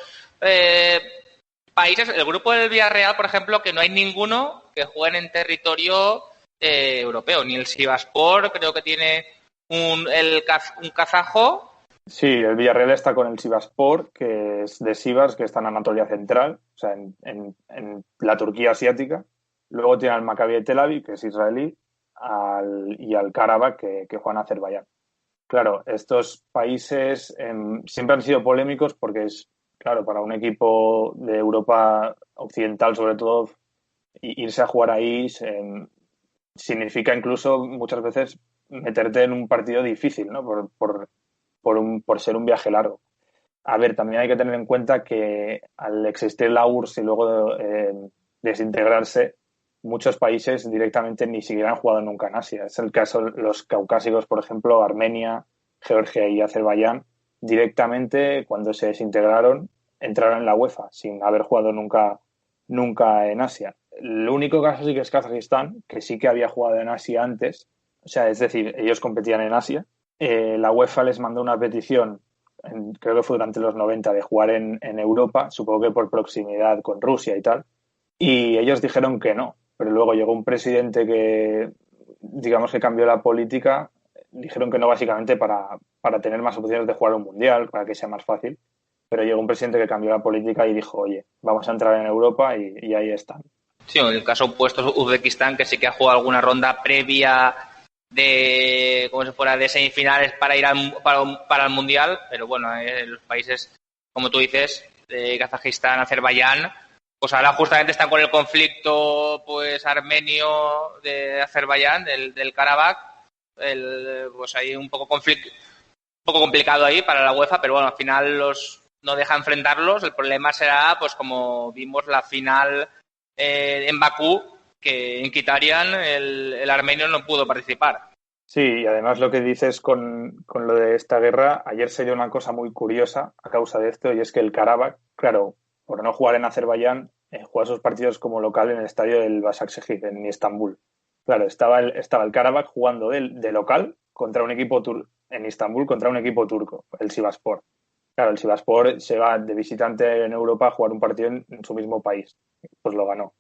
países. El grupo del Villarreal, por ejemplo, que no hay ninguno que juegue en territorio europeo, ni el Sivasspor, creo que tiene un kazajo. Sí, el Villarreal está con el Sivasspor, que es de Sivas, que está en Anatolia Central, o sea, en la Turquía asiática. Luego tiene al Maccabi de Tel Aviv, que es israelí, y al Karabakh, que juega en Azerbaiyán. Claro, estos países siempre han sido polémicos porque claro, para un equipo de Europa occidental, sobre todo, irse a jugar ahí significa incluso muchas veces meterte en un partido difícil, ¿no? Por ser un viaje largo. A ver, también hay que tener en cuenta que al existir la URSS y luego desintegrarse, muchos países directamente ni siquiera han jugado nunca en Asia. Es el caso de los caucásicos, por ejemplo, Armenia, Georgia y Azerbaiyán, directamente cuando se desintegraron entraron en la UEFA sin haber jugado nunca en Asia. El único caso sí que es Kazajistán, que sí que había jugado en Asia antes, o sea, es decir, ellos competían en Asia. La UEFA les mandó una petición, creo que fue durante los 90, de jugar en Europa, supongo que por proximidad con Rusia y tal, y ellos dijeron que no, pero luego llegó un presidente que, digamos que cambió la política, dijeron que no básicamente para tener más opciones de jugar un mundial, para que sea más fácil, pero llegó un presidente que cambió la política y dijo, oye, vamos a entrar en Europa y ahí están. Sí, en el caso opuesto es Uzbekistán, que sí que ha jugado alguna ronda previa de como si fuera de semifinales para ir para el mundial, pero bueno, los países, como tú dices, de Kazajistán, Azerbaiyán, pues ahora justamente están con el conflicto pues armenio de Azerbaiyán, del Karabakh, pues hay un poco complicado ahí para la UEFA, pero bueno, al final no deja enfrentarlos. El problema será, pues como vimos la final en Bakú, que en Kitarian el armenio no pudo participar. Sí, y además lo que dices con lo de esta guerra, ayer se dio una cosa muy curiosa a causa de esto, y es que el Karabakh, claro, por no jugar en Azerbaiyán, juega sus partidos como local en el estadio del Başakşehir, en Estambul. Claro, estaba el Karabakh jugando de local contra un equipo en Estambul contra un equipo turco, el Sivasspor. Claro, el Sivasspor se va de visitante en Europa a jugar un partido en su mismo país. Pues lo ganó.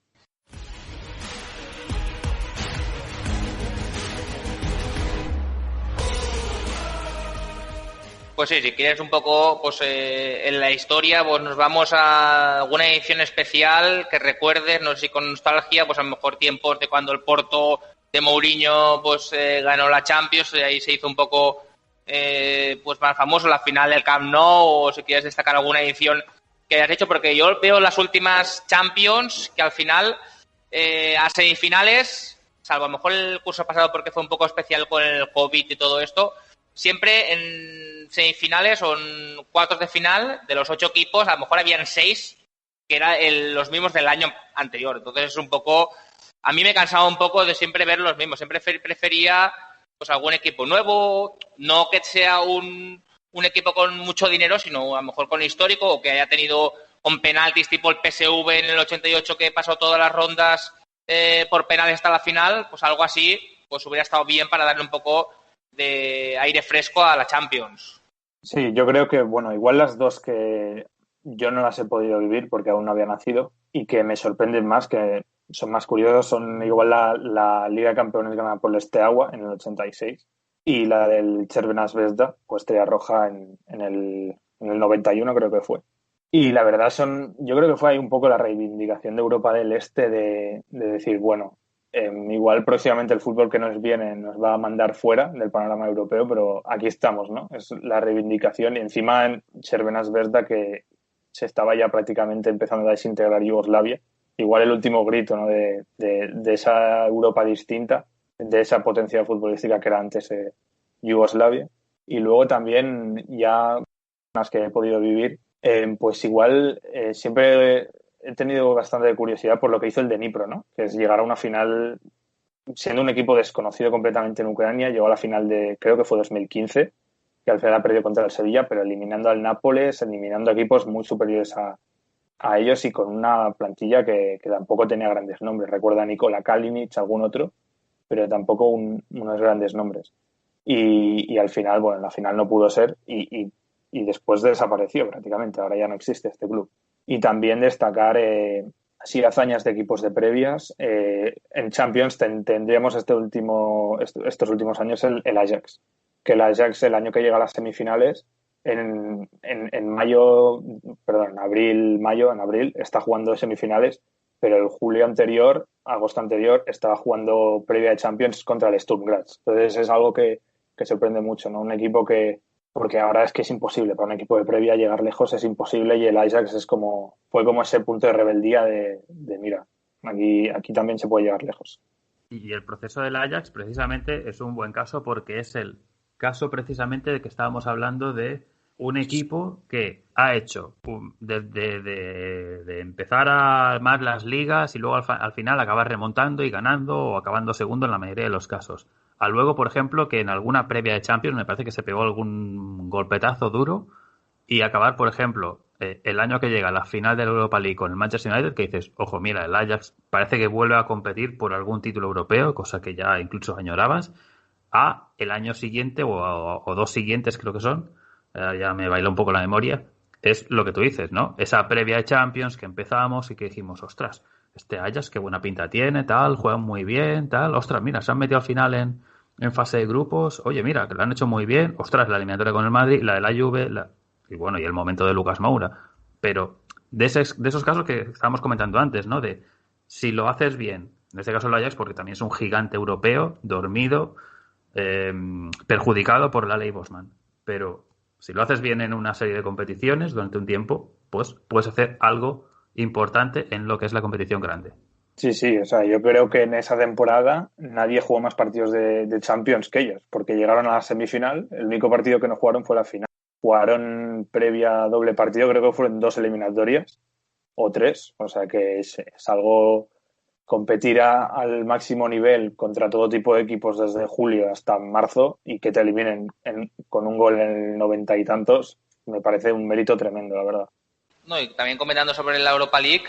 Pues sí, si quieres un poco pues en la historia, pues nos vamos a alguna edición especial que recuerdes, no sé si con nostalgia, pues a lo mejor tiempos de cuando el Porto de Mourinho pues ganó la Champions, y ahí se hizo un poco pues más famoso la final del Camp Nou, o si quieres destacar alguna edición que hayas hecho, porque yo veo las últimas Champions que al final a semifinales, salvo a lo mejor el curso pasado porque fue un poco especial con el COVID y todo esto, siempre en semifinales o en cuartos de final, de los 8 equipos, a lo mejor habían 6 que eran los mismos del año anterior. Entonces es un poco a mí me cansaba un poco de siempre ver los mismos. Siempre prefería pues algún equipo nuevo, no que sea un equipo con mucho dinero, sino a lo mejor con histórico o que haya tenido con penaltis tipo el PSV en el 88 que pasó todas las rondas por penales hasta la final, pues algo así pues hubiera estado bien para darle un poco de aire fresco a la Champions. Sí, yo creo que, bueno, igual las dos que yo no las he podido vivir porque aún no había nacido y que me sorprenden más, que son más curiosas, son igual la Liga de Campeones ganada por el Steaua en el 86 y la del Crvena Zvezda, pues Estrella Roja en el 91 creo que fue. Y la verdad yo creo que fue ahí un poco la reivindicación de Europa del Este de decir, bueno, igual próximamente el fútbol que nos viene nos va a mandar fuera del panorama europeo, pero aquí estamos, ¿no? Es la reivindicación y encima en Crvena Zvezda que se estaba ya prácticamente empezando a desintegrar Yugoslavia. Igual el último grito, ¿no? de esa Europa distinta, de esa potencia futbolística que era antes Yugoslavia. Y luego también ya las que he podido vivir, pues igual siempre he tenido bastante curiosidad por lo que hizo el Dnipro, ¿no? Que es llegar a una final siendo un equipo desconocido completamente en Ucrania, llegó a la final de, creo que fue 2015, que al final ha perdido contra el Sevilla, pero eliminando al Nápoles, eliminando equipos muy superiores a ellos y con una plantilla que tampoco tenía grandes nombres. Recuerda a Nikola Kalinic, algún otro, pero tampoco unos grandes nombres. Y al final, bueno, en la final no pudo ser y después desapareció prácticamente. Ahora ya no existe este club. Y también destacar así hazañas de equipos de previas. En Champions tendríamos estos últimos años el Ajax. Que el Ajax, el año que llega a las semifinales, en abril, está jugando semifinales, pero el agosto anterior, estaba jugando previa de Champions contra el Sturm Graz. Entonces es algo que sorprende mucho, ¿no? Un equipo porque ahora es que es imposible, para un equipo de previa llegar lejos es imposible y el Ajax fue como ese punto de rebeldía de mira, aquí también se puede llegar lejos. Y el proceso del Ajax precisamente es un buen caso porque es el caso precisamente de que estábamos hablando de un equipo que ha hecho de empezar a armar las ligas y luego al final acabar remontando y ganando o acabando segundo en la mayoría de los casos. A luego, por ejemplo, que en alguna previa de Champions me parece que se pegó algún golpetazo duro y acabar, por ejemplo, el año que llega a la final de la Europa League con el Manchester United, que dices, ojo, mira, el Ajax parece que vuelve a competir por algún título europeo, cosa que ya incluso añorabas, a el año siguiente o dos siguientes creo que son, ya me baila un poco la memoria, es lo que tú dices, ¿no? Esa previa de Champions que empezamos y que dijimos, ostras, este Ajax qué buena pinta tiene, tal, juegan muy bien, tal, ostras, mira, se han metido al final en fase de grupos, oye, mira, que lo han hecho muy bien, ostras, la eliminatoria con el Madrid, la de la Juve, y bueno, y el momento de Lucas Moura, pero de esos casos que estábamos comentando antes, ¿no? De si lo haces bien, en este caso el Ajax, porque también es un gigante europeo, dormido, perjudicado por la ley Bosman, pero si lo haces bien en una serie de competiciones durante un tiempo, pues puedes hacer algo importante en lo que es la competición grande. Sí, o sea, yo creo que en esa temporada nadie jugó más partidos de Champions que ellos, porque llegaron a la semifinal, el único partido que no jugaron fue la final. Jugaron previa doble partido, creo que fueron 2 eliminatorias o 3, o sea que es algo, competir al máximo nivel contra todo tipo de equipos desde julio hasta marzo y que te eliminen con un gol en el 90 y tantos, me parece un mérito tremendo, la verdad. No, y también comentando sobre la Europa League,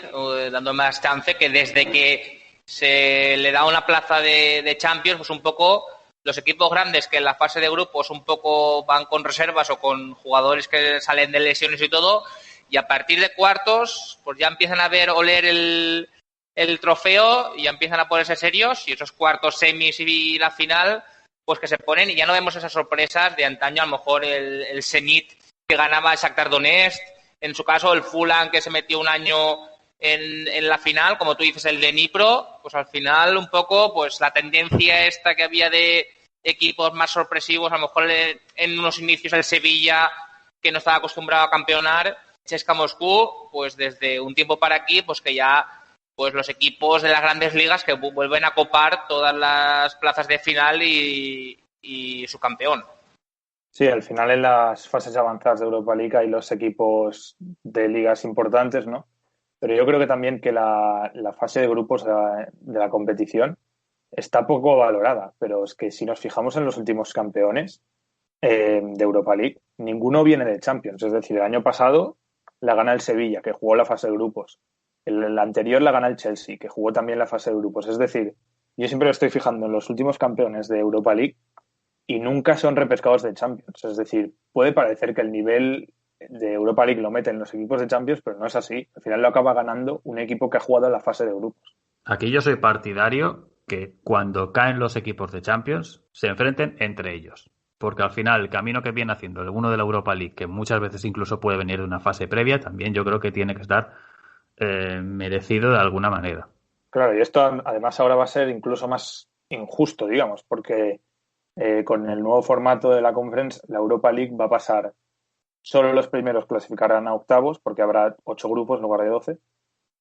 dando más chance que desde que se le da una plaza de Champions, pues un poco los equipos grandes que en la fase de grupos un poco van con reservas o con jugadores que salen de lesiones y todo, y a partir de cuartos pues ya empiezan a oler el trofeo y ya empiezan a ponerse serios, y esos cuartos, semis y la final pues que se ponen, y ya no vemos esas sorpresas de antaño, a lo mejor el Zenit que ganaba el Shakhtar Donetsk, en su caso el Fulham que se metió un año en la final, como tú dices, el de Dnipro, pues al final un poco pues la tendencia esta que había de equipos más sorpresivos, a lo mejor en unos inicios el Sevilla, que no estaba acostumbrado a campeonar, CSKA Moscú, pues desde un tiempo para aquí, pues que ya pues los equipos de las grandes ligas que vuelven a copar todas las plazas de final y su campeón. Sí, al final en las fases avanzadas de Europa League hay los equipos de ligas importantes, ¿no? pero yo creo que también que la fase de grupos de la competición está poco valorada, pero es que si nos fijamos en los últimos campeones de Europa League, ninguno viene de Champions. Es decir, el año pasado la gana el Sevilla, que jugó la fase de grupos. El anterior la gana el Chelsea, que jugó también la fase de grupos. Es decir, yo siempre me estoy fijando en los últimos campeones de Europa League y nunca son repescados de Champions. Es decir, puede parecer que el nivel de Europa League lo meten los equipos de Champions, pero no es así. Al final lo acaba ganando un equipo que ha jugado la fase de grupos. Aquí yo soy partidario que cuando caen los equipos de Champions se enfrenten entre ellos. Porque al final el camino que viene haciendo el uno de la Europa League, que muchas veces incluso puede venir de una fase previa, también yo creo que tiene que estar merecido de alguna manera. Claro, y esto además ahora va a ser incluso más injusto, digamos, porque con el nuevo formato de la Conference, la Europa League va a pasar, solo los primeros clasificarán a octavos, porque habrá 8 grupos en lugar de 12,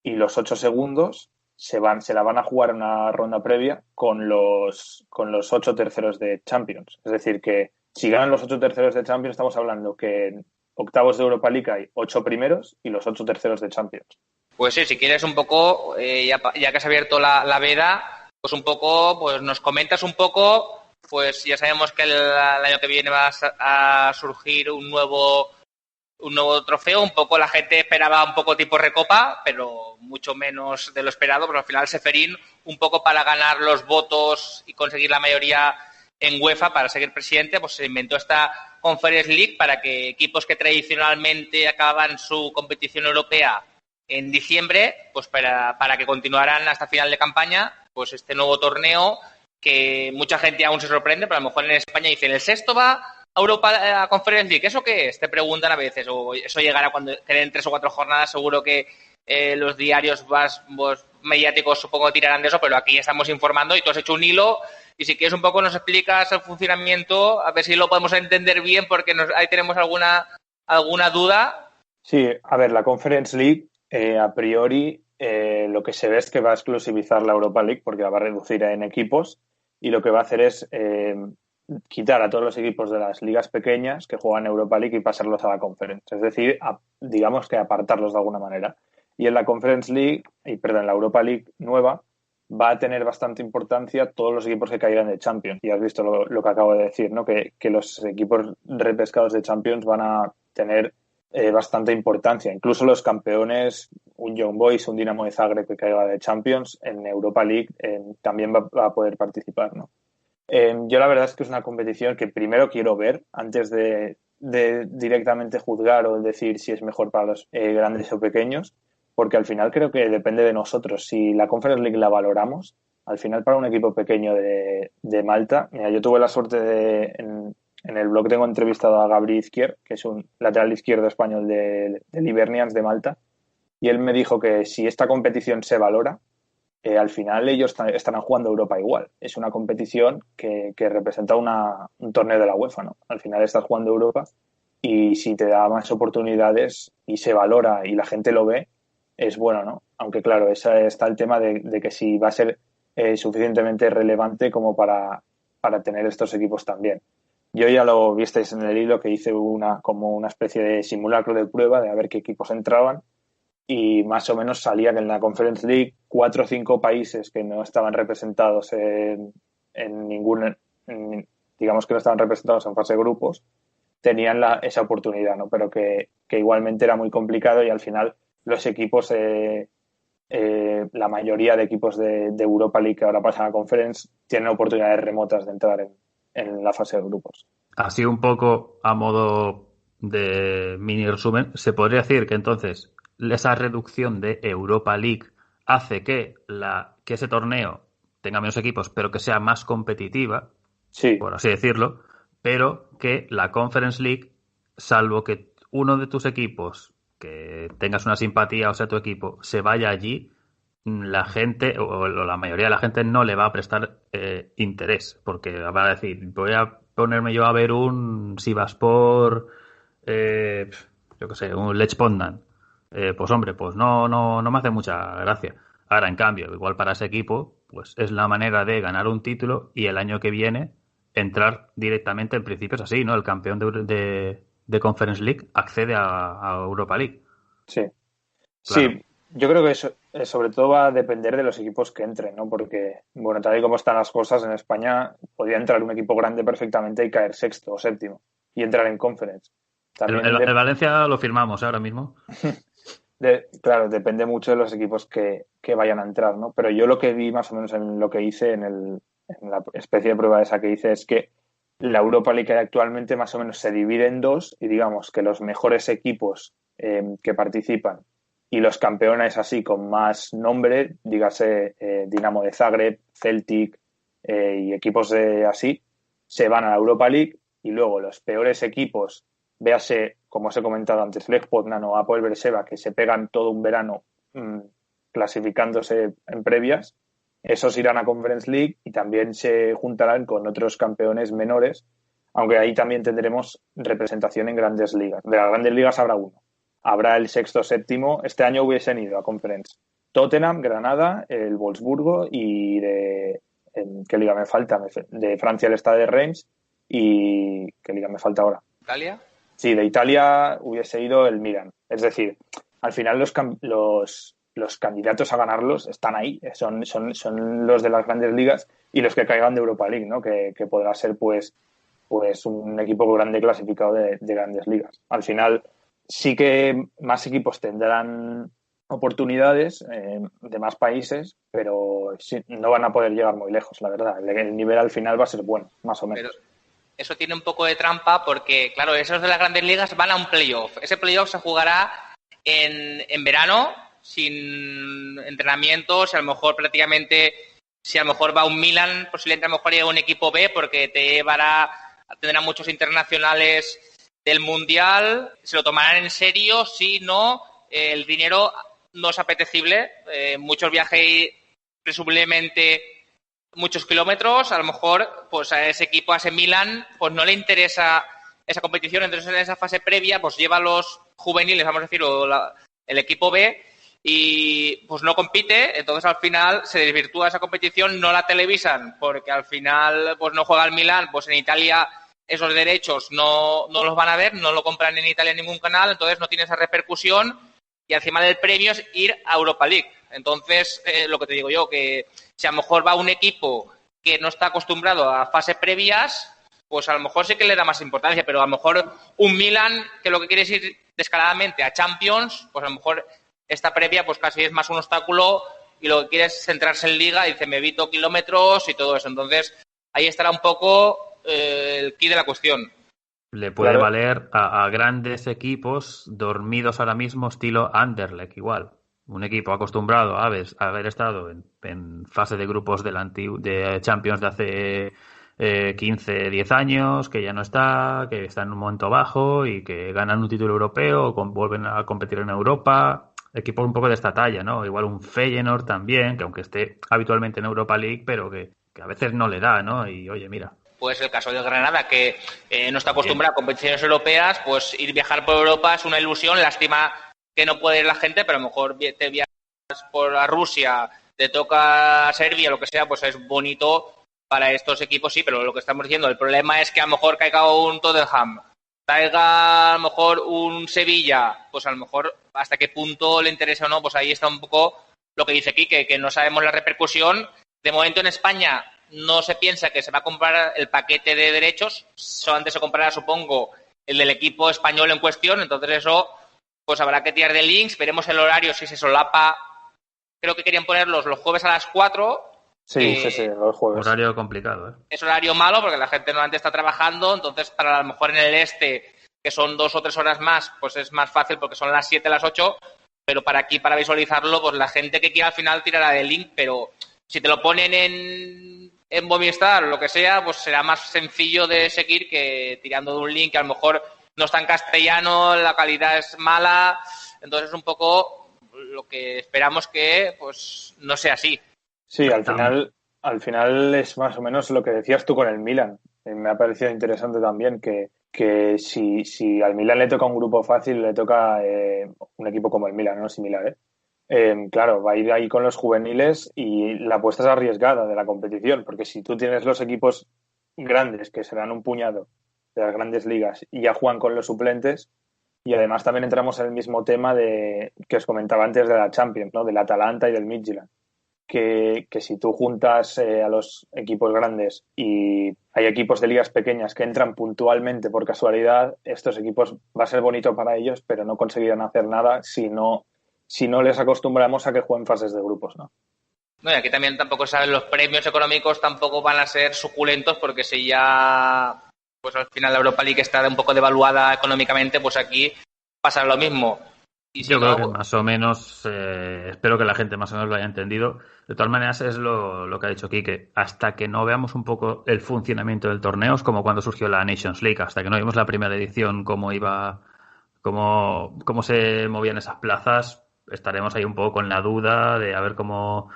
y los 8 segundos se la van a jugar en una ronda previa con los 8 terceros de Champions. Es decir, que si ganan los 8 terceros de Champions, estamos hablando que en octavos de Europa League hay 8 primeros y los 8 terceros de Champions. Pues sí, si quieres un poco, ya que has abierto la veda, pues un poco, pues nos comentas un poco, pues ya sabemos que el año que viene va a surgir un nuevo trofeo. Un poco la gente esperaba un poco tipo Recopa, pero mucho menos de lo esperado, pero al final Seferín, un poco para ganar los votos y conseguir la mayoría en UEFA para seguir presidente, pues se inventó esta Conference League para que equipos que tradicionalmente acababan su competición europea en diciembre, pues para que continuaran hasta final de campaña, pues este nuevo torneo que mucha gente aún se sorprende, pero a lo mejor en España dicen, ¿el sexto va a Europa a Conference League? ¿Eso qué es? Te preguntan a veces, o eso llegará cuando queden 3 o 4 jornadas, seguro que los diarios mediáticos supongo tirarán de eso, pero aquí estamos informando y tú has hecho un hilo y si quieres un poco nos explicas el funcionamiento, a ver si lo podemos entender bien porque ahí tenemos alguna duda. Sí, a ver, la Conference League a priori lo que se ve es que va a exclusivizar la Europa League porque la va a reducir en equipos y lo que va a hacer es quitar a todos los equipos de las ligas pequeñas que juegan Europa League y pasarlos a la Conference. Es decir, digamos que apartarlos de alguna manera. Y en la Conference League, en la Europa League nueva, va a tener bastante importancia todos los equipos que caigan de Champions. Y has visto lo que acabo de decir, ¿no? Que los equipos repescados de Champions van a tener bastante importancia. Incluso los campeones, un Young Boys, un Dinamo de Zagreb que caiga de Champions, en Europa League también va a poder participar, ¿no? Yo la verdad es que es una competición que primero quiero ver antes de directamente juzgar o decir si es mejor para los grandes o pequeños, porque al final creo que depende de nosotros. Si la Conference League la valoramos, al final para un equipo pequeño de Malta, mira, yo tuve la suerte en el blog tengo entrevistado a Gabri Izquier, que es un lateral izquierdo español del Hibernians de Malta, y él me dijo que si esta competición se valora, al final ellos estarán jugando Europa igual. Es una competición que representa un torneo de la UEFA, ¿no? Al final estás jugando Europa y si te da más oportunidades y se valora y la gente lo ve, es bueno, ¿no? Aunque claro, está el tema de que si va a ser suficientemente relevante como para tener estos equipos también. Yo ya lo visteis en el hilo que hice como una especie de simulacro de prueba de a ver qué equipos entraban y más o menos salía que en la Conference League 4 o 5 países que no estaban representados en digamos que no estaban representados en fase de grupos tenían esa oportunidad, ¿no? Pero que igualmente era muy complicado y al final los equipos la mayoría de equipos de Europa League que ahora pasan a Conference tienen oportunidades remotas de entrar en la fase de grupos. Así un poco a modo de mini resumen, se podría decir que entonces esa reducción de Europa League hace que ese torneo tenga menos equipos, pero que sea más competitiva, sí, por así decirlo, pero que la Conference League, salvo que uno de tus equipos que tengas una simpatía o sea tu equipo se vaya allí, la gente o la mayoría de la gente no le va a prestar interés, porque va a decir, voy a ponerme yo a ver un Sivasspor, yo qué sé, un Lech Poznan. Pues hombre, pues no me hace mucha gracia. Ahora, en cambio, igual para ese equipo, pues es la manera de ganar un título y el año que viene entrar directamente, en principio es así, ¿no? El campeón de Conference League accede a Europa League. Sí. Claro. Sí, Yo creo que eso, sobre todo va a depender de los equipos que entren, ¿no? Porque, bueno, tal y como están las cosas en España, podría entrar un equipo grande perfectamente y caer sexto o séptimo y entrar en Conference. También El Valencia lo firmamos ahora mismo. claro, depende mucho de los equipos que vayan a entrar, ¿no? Pero yo lo que vi más o menos en lo que hice, en la especie de prueba esa que hice, es que la Europa League actualmente más o menos se divide en dos y digamos que los mejores equipos que participan y los campeones así con más nombre, dígase Dinamo de Zagreb, Celtic y equipos así, se van a la Europa League y luego los peores equipos, véase, como os he comentado antes, Lech Poznan o Apoel Beersheva, que se pegan todo un verano clasificándose en previas, esos irán a Conference League y también se juntarán con otros campeones menores, aunque ahí también tendremos representación en grandes ligas. De las grandes ligas habrá uno. Habrá el sexto, séptimo. Este año hubiesen ido a Conference Tottenham, Granada, el Wolfsburgo y ¿qué liga me falta? De Francia el Stade de Reims y ¿qué liga me falta ahora? ¿Italia? Sí, de Italia hubiese ido el Milan. Es decir, al final los candidatos a ganarlos están ahí, son los de las grandes ligas y los que caigan de Europa League, ¿no? Que podrá ser pues un equipo grande clasificado de grandes ligas. Al final sí que más equipos tendrán oportunidades de más países, pero sí, no van a poder llegar muy lejos, la verdad. El nivel al final va a ser bueno, más o menos. Pero eso tiene un poco de trampa porque, claro, esos de las grandes ligas van a un playoff. Ese playoff se jugará en verano, sin entrenamientos, y a lo mejor prácticamente, si a lo mejor va un Milan, posiblemente a lo mejor llegue un equipo B porque tendrá muchos internacionales del Mundial, se lo tomarán en serio, si no, el dinero no es apetecible, muchos viajes presumiblemente muchos kilómetros, a lo mejor pues a ese equipo, a ese Milan, pues no le interesa esa competición, entonces en esa fase previa pues lleva a los juveniles, vamos a decir, el equipo B y pues no compite, entonces al final se desvirtúa esa competición, no la televisan porque al final pues no juega el Milan, pues en Italia esos derechos no los van a ver, no lo compran en Italia en ningún canal, entonces no tiene esa repercusión y encima del premio es ir a Europa League. Entonces, lo que te digo yo, que si a lo mejor va un equipo que no está acostumbrado a fases previas, pues a lo mejor sí que le da más importancia, pero a lo mejor un Milan que lo que quiere es ir descaradamente a Champions, pues a lo mejor esta previa pues casi es más un obstáculo y lo que quiere es centrarse en Liga y dice, me evito kilómetros y todo eso. Entonces, ahí estará un poco el quid de la cuestión. Le puede valer a grandes equipos dormidos ahora mismo, estilo Anderlecht igual. Un equipo acostumbrado a haber estado en fase de grupos de Champions de hace 15, 10 años, que ya no está, que está en un momento bajo y que ganan un título europeo, vuelven a competir en Europa. Equipos un poco de esta talla, ¿no? Igual un Feyenoord también, que aunque esté habitualmente en Europa League, pero que a veces no le da, ¿no? Y oye, mira. Pues el caso de Granada, que no está acostumbrado a competiciones europeas, pues viajar por Europa es una ilusión. Lástima que no puede ir la gente, pero a lo mejor te viajas por Rusia, te toca Serbia, lo que sea, pues es bonito para estos equipos, sí, pero lo que estamos diciendo, el problema es que a lo mejor caiga un Tottenham, caiga a lo mejor un Sevilla, pues a lo mejor hasta qué punto le interesa o no, pues ahí está un poco lo que dice Quique, que no sabemos la repercusión. De momento en España no se piensa que se va a comprar el paquete de derechos, solamente se comprará, supongo, el del equipo español en cuestión, entonces eso pues habrá que tirar de links, veremos el horario si se solapa, creo que querían ponerlos los jueves a las 4. Sí, los jueves. Horario complicado, ¿eh? Es horario malo porque la gente normalmente está trabajando, entonces para a lo mejor en el este, que son 2 o 3 horas más, pues es más fácil porque son las 7, las 8, pero para aquí, para visualizarlo, pues la gente que quiera al final tirará de link, pero si te lo ponen en Movistar o lo que sea, pues será más sencillo de seguir que tirando de un link que a lo mejor no está en castellano, la calidad es mala, entonces es un poco lo que esperamos que pues no sea así. Sí, al final es más o menos lo que decías tú con el Milan. Me ha parecido interesante también que si al Milan le toca un grupo fácil, le toca un equipo como el Milan, ¿no? Similar, claro, va a ir ahí con los juveniles y la apuesta es arriesgada de la competición, porque si tú tienes los equipos grandes que serán un puñado de las grandes ligas y ya juegan con los suplentes, Y además también entramos en el mismo tema de que os comentaba antes de la Champions, ¿no? Del Atalanta y del Midtjylland. Que si tú juntas a los equipos grandes y hay equipos de ligas pequeñas que entran puntualmente por casualidad, estos equipos va a ser bonito para ellos, pero no conseguirán hacer nada si no les acostumbramos a que jueguen fases de grupos, ¿no? No, y aquí también tampoco saben, los premios económicos tampoco van a ser suculentos, porque si ya pues al final la Europa League está un poco devaluada económicamente, pues aquí pasa lo mismo. Y si Yo creo no, que más o menos, espero que la gente más o menos lo haya entendido. De todas maneras, es lo que ha dicho Quique. Hasta que no veamos un poco el funcionamiento del torneo, es como cuando surgió la Nations League, hasta que no vimos la primera edición, cómo iba, cómo se movían esas plazas, estaremos ahí un poco con la duda de a ver cómo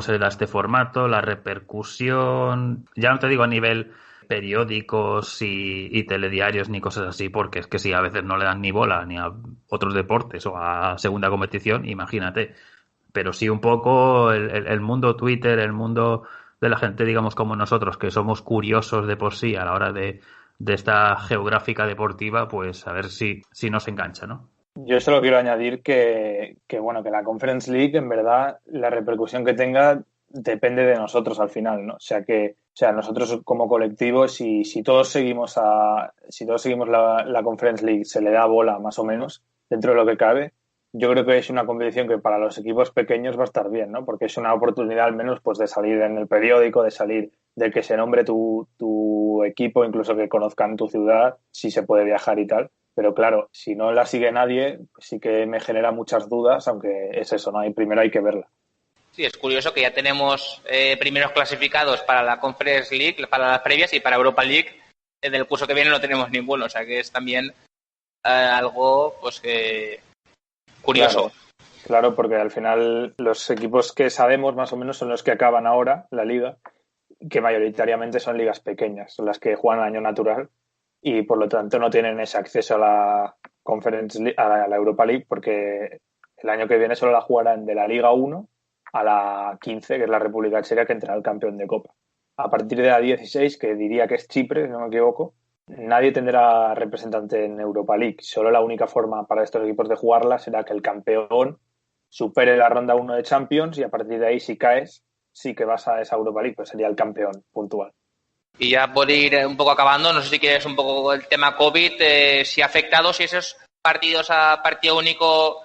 se da este formato, la repercusión. Ya no te digo a nivel periódicos y telediarios ni cosas así, porque es que si a veces no le dan ni bola ni a otros deportes o a segunda competición, imagínate. Pero sí un poco el mundo Twitter, el mundo de la gente, digamos, como nosotros, que somos curiosos de por sí a la hora de esta geográfica deportiva, pues a ver si nos engancha, ¿no? Yo solo quiero añadir que la Conference League, en verdad, la repercusión que tenga depende de nosotros al final, ¿no? O sea, nosotros como colectivo, si todos seguimos la Conference League, se le da bola más o menos dentro de lo que cabe, yo creo que es una competición que para los equipos pequeños va a estar bien, ¿no? Porque es una oportunidad al menos pues de salir en el periódico, de salir, de que se nombre tu equipo, incluso que conozcan tu ciudad, si se puede viajar y tal. Pero claro, si no la sigue nadie, sí que me genera muchas dudas, aunque es eso, ¿no? Primero hay que verla. sí, es curioso que ya tenemos primeros clasificados para la Conference League, para las previas, y para Europa League en el curso que viene no tenemos ninguno, o sea que es también algo pues curioso. Claro, porque al final los equipos que sabemos más o menos son los que acaban ahora la liga, que mayoritariamente son ligas pequeñas, son las que juegan el año natural y por lo tanto no tienen ese acceso a la Conference League, a la Europa League, porque el año que viene solo la jugarán de la Liga 1 a la 15, que es la República Checa, que entrará al campeón de Copa. A partir de la 16, que diría que es Chipre, si no me equivoco, nadie tendrá representante en Europa League. Solo la única forma para estos equipos de jugarla será que el campeón supere la ronda 1 de Champions y a partir de ahí, si caes, sí que vas a esa Europa League, pues sería el campeón puntual. Y ya por ir un poco acabando, no sé si quieres un poco el tema COVID, si ha afectado, si esos partidos a partido único,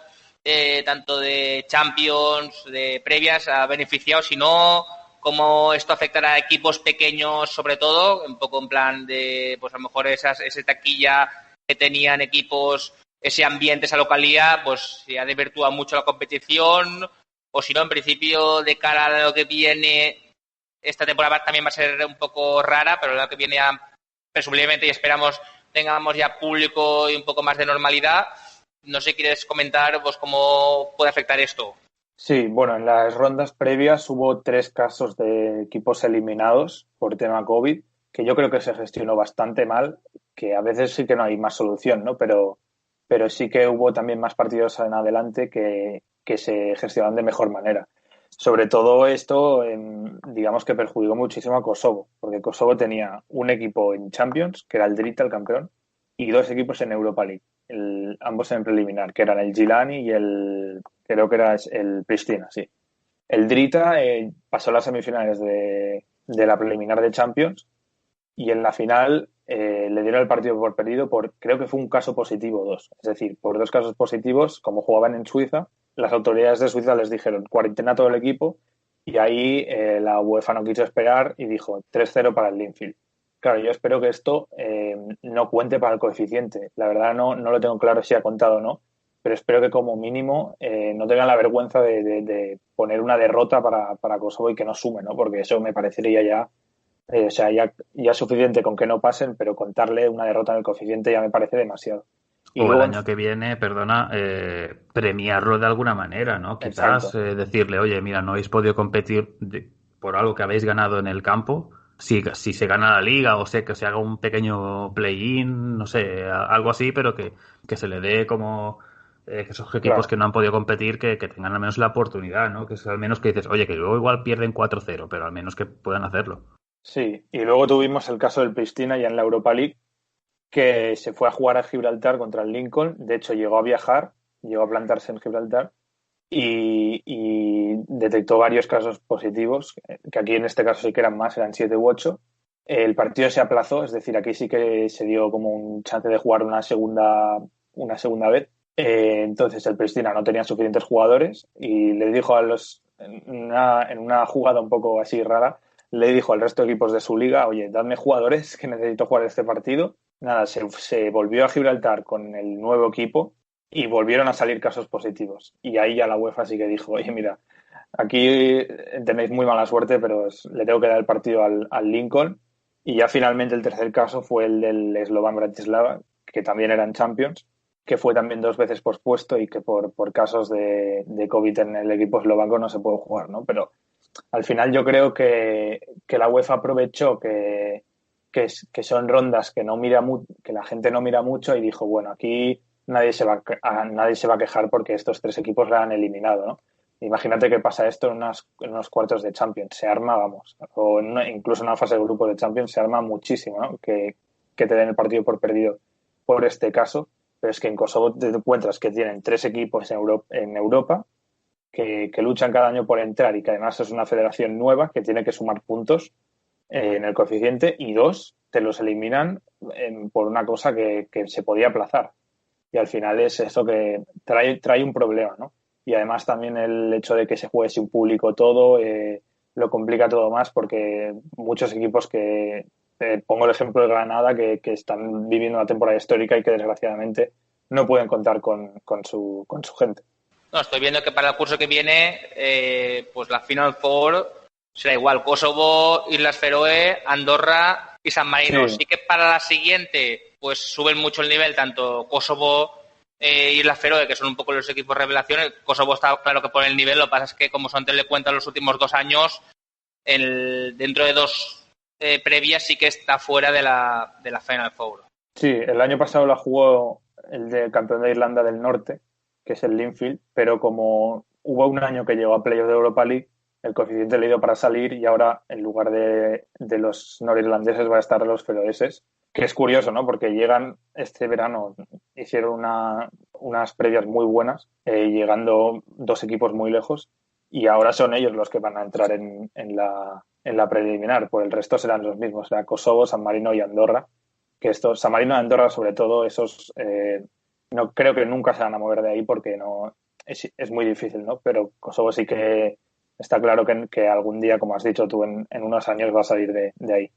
tanto de Champions, de previas, ha beneficiado, si no, cómo esto afectará a equipos pequeños sobre todo, un poco en plan de, pues a lo mejor esa taquilla que tenían equipos, ese ambiente, esa localidad, pues se ha desvirtuado mucho la competición, o si no, en principio, de cara a lo que viene, esta temporada también va a ser un poco rara, pero lo que viene ya, presumiblemente, y esperamos tengamos ya público y un poco más de normalidad. No sé si quieres comentar pues cómo puede afectar esto. Sí, bueno, en las rondas previas hubo 3 casos de equipos eliminados por tema COVID, que yo creo que se gestionó bastante mal, que a veces sí que no hay más solución, ¿no? Pero sí que hubo también más partidos en adelante que se gestionaron de mejor manera. Sobre todo esto, digamos que perjudicó muchísimo a Kosovo, porque Kosovo tenía un equipo en Champions, que era el Drita, el campeón, y 2 equipos en Europa League, ambos en preliminar, que eran el Gilani y creo que era el Pristina, sí. El Drita pasó a las semifinales de la preliminar de Champions y en la final le dieron el partido por perdido creo que fue un caso positivo 2. Es decir, por 2 casos positivos, como jugaban en Suiza, las autoridades de Suiza les dijeron cuarentena todo el equipo y ahí la UEFA no quiso esperar y dijo 3-0 para el Linfield. Claro, yo espero que esto no cuente para el coeficiente. La verdad no lo tengo claro si ha contado o no, pero espero que como mínimo no tengan la vergüenza de poner una derrota para Kosovo y que no sume, ¿no? Porque eso me parecería ya, ya suficiente con que no pasen, pero contarle una derrota en el coeficiente ya me parece demasiado. Y luego, el año que viene, premiarlo de alguna manera, ¿no? Quizás decirle, oye, mira, no habéis podido competir por algo que habéis ganado en el campo. Si se gana la liga o que se haga un pequeño play-in, no sé, algo así, pero que se le dé como esos equipos que no han podido competir, que tengan al menos la oportunidad, ¿no? Que es al menos que dices, oye, que luego igual pierden 4-0, pero al menos que puedan hacerlo. Sí, y luego tuvimos el caso del Pristina ya en la Europa League, que se fue a jugar a Gibraltar contra el Lincoln. De hecho, llegó a viajar, llegó a plantarse en Gibraltar y detectó varios casos positivos, que aquí en este caso sí que eran más, eran 7 u 8. El partido se aplazó, es decir, aquí sí que se dio como un chance de jugar una segunda vez. Entonces el Pristina no tenía suficientes jugadores y le dijo en una jugada un poco así rara, le dijo al resto de equipos de su liga, oye, dadme jugadores que necesito jugar este partido. Nada, se volvió a Gibraltar con el nuevo equipo y volvieron a salir casos positivos. Y ahí ya la UEFA sí que dijo, oye, mira, aquí tenéis muy mala suerte, pero le tengo que dar el partido al Lincoln. Y ya finalmente el tercer caso fue el del Slovan Bratislava, que también eran Champions, que fue también 2 veces pospuesto y que por casos de COVID en el equipo eslovaco no se puede jugar, ¿no? Pero al final yo creo que la UEFA aprovechó que son rondas que que la gente no mira mucho y dijo, bueno, aquí nadie se va a quejar porque estos 3 equipos la han eliminado, ¿no? Imagínate que pasa esto en unos cuartos de Champions, se arma, vamos, o incluso en una fase de grupo de Champions se arma muchísimo, ¿no? Que te den el partido por perdido por este caso, pero es que en Kosovo te encuentras que tienen 3 equipos en Europa que luchan cada año por entrar y que además es una federación nueva que tiene que sumar puntos en el coeficiente y 2 te los eliminan por una cosa que se podía aplazar. Y al final es eso que trae un problema, ¿no? Y además también el hecho de que se juegue sin público todo lo complica todo más porque muchos equipos pongo el ejemplo de Granada que están viviendo una temporada histórica y que desgraciadamente no pueden contar con su gente. No, estoy viendo que para el curso que viene pues la Final Four será igual, Kosovo, Islas Feroe, Andorra y San Marino. Sí que para la siguiente pues suben mucho el nivel, tanto Kosovo, Islas Feroe, que son un poco los equipos revelación. Kosovo está claro que pone el nivel, lo que pasa es que como Sontel le cuenta los últimos 2 años, dentro de 2 previas sí que está fuera de la Final Four. Sí, el año pasado la jugó el de campeón de Irlanda del Norte, que es el Linfield, pero como hubo un año que llegó a playoff de Europa League, el coeficiente le dio para salir y ahora en lugar de los norirlandeses va a estar los feroeses, que es curioso, ¿no? Porque llegan este verano, hicieron unas previas muy buenas, llegando 2 equipos muy lejos y ahora son ellos los que van a entrar en la preliminar, por el resto serán los mismos, o sea, Kosovo, San Marino y Andorra, que San Marino y Andorra sobre todo, esos no creo que nunca se van a mover de ahí porque no es muy difícil, ¿no? Pero Kosovo sí que está claro que algún día, como has dicho tú, en unos años va a salir de ahí.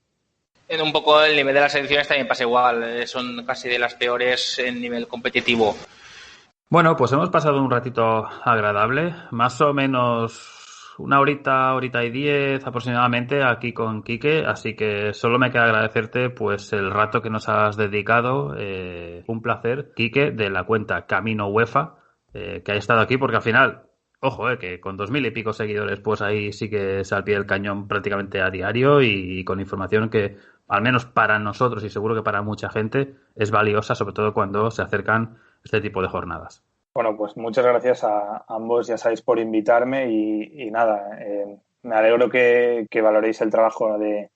Un poco el nivel de las selecciones también pasa igual, son casi de las peores en nivel competitivo. Bueno, pues hemos pasado un ratito agradable, más o menos 1 horita y 10 aproximadamente aquí con Quique, así que solo me queda agradecerte pues el rato que nos has dedicado, un placer, Quique, de la cuenta Camino UEFA, que haya estado aquí porque al final, ojo, que con 2000 y pico seguidores pues ahí sí que se al pie del cañón prácticamente a diario y con información que al menos para nosotros y seguro que para mucha gente es valiosa, sobre todo cuando se acercan este tipo de jornadas. Bueno, pues muchas gracias a ambos, ya sabéis, por invitarme y nada, me alegro que valoréis el trabajo de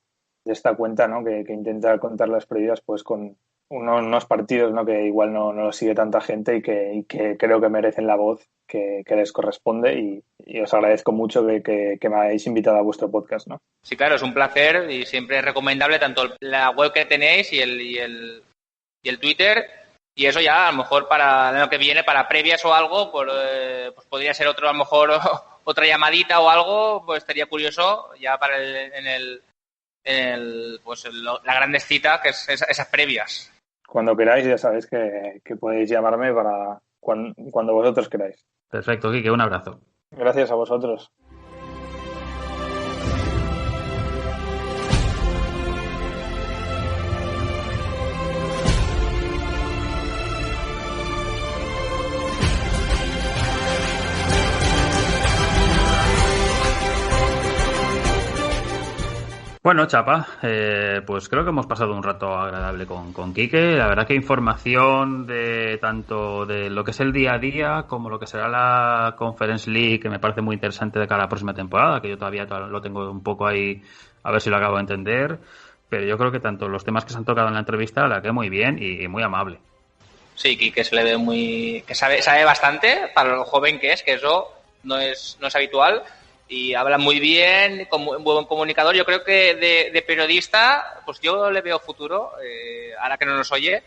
esta cuenta, ¿no? Que intenta contar las previas pues con unos partidos, ¿no? Que igual no lo sigue tanta gente y que creo que merecen la voz que les corresponde y os agradezco mucho que me hayáis invitado a vuestro podcast, ¿no? Sí, claro, es un placer y siempre es recomendable tanto la web que tenéis y el Twitter. Y eso ya, a lo mejor para el año que viene, para previas o algo, pues podría ser a lo mejor otra llamadita o algo, pues estaría curioso ya para la grandes cita, que es esas previas. Cuando queráis, ya sabéis que podéis llamarme para cuando vosotros queráis. Perfecto, Quique, un abrazo. Gracias a vosotros. Bueno, Chapa, pues creo que hemos pasado un rato agradable con Quique. La verdad que información de tanto de lo que es el día a día como lo que será la Conference League, que me parece muy interesante de cara a la próxima temporada, que yo todavía lo tengo un poco ahí a ver si lo acabo de entender. pero yo creo que tanto los temas que se han tocado en la entrevista la que muy bien y muy amable. Sí, que se le ve que sabe bastante para lo joven que es, que eso no es habitual, y habla muy bien, como un buen comunicador. Yo creo que de periodista, pues yo le veo futuro, ahora que no nos oye,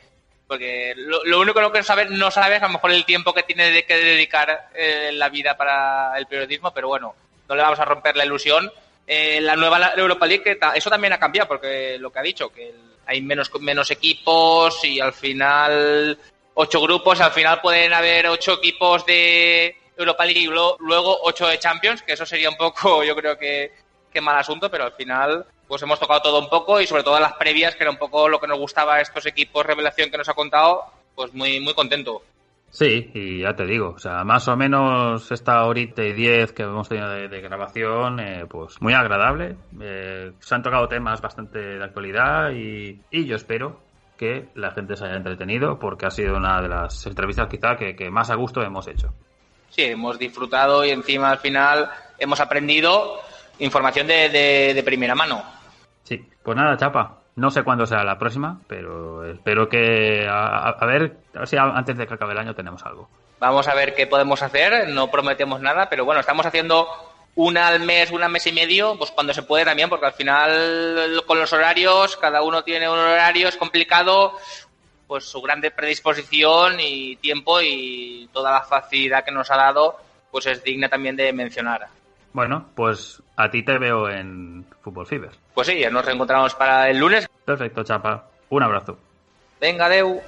porque lo único que no sabes a lo mejor el tiempo que tiene que dedicar la vida para el periodismo, pero bueno, no le vamos a romper la ilusión. La nueva Europa League, eso también ha cambiado, porque lo que ha dicho, que hay menos equipos y al final 8 grupos, al final pueden haber 8 equipos de Europa League y luego 8 de Champions, que eso sería un poco, yo creo que mal asunto, pero al final pues hemos tocado todo un poco, y sobre todo las previas, que era un poco lo que nos gustaba a estos equipos revelación que nos ha contado, pues muy, muy contento. Sí, y ya te digo, o sea, más o menos esta horita y 10 que hemos tenido de grabación, pues muy agradable. Se han tocado temas bastante de actualidad y yo espero que la gente se haya entretenido, porque ha sido una de las entrevistas quizá que más a gusto hemos hecho. Sí, hemos disfrutado y encima al final hemos aprendido información de primera mano. Sí, pues nada, Chapa. No sé cuándo será la próxima, pero espero que a ver si antes de que acabe el año tenemos algo. Vamos a ver qué podemos hacer, no prometemos nada, pero bueno, estamos haciendo una al mes, un mes y medio, pues cuando se puede también, porque al final con los horarios, cada uno tiene un horario, es complicado, pues su grande predisposición y tiempo y toda la facilidad que nos ha dado, pues es digna también de mencionar. Bueno, pues a ti te veo en Fútbol Fever. Pues sí, ya nos reencontramos para el lunes. Perfecto, Chapa. Un abrazo. Venga, adeu.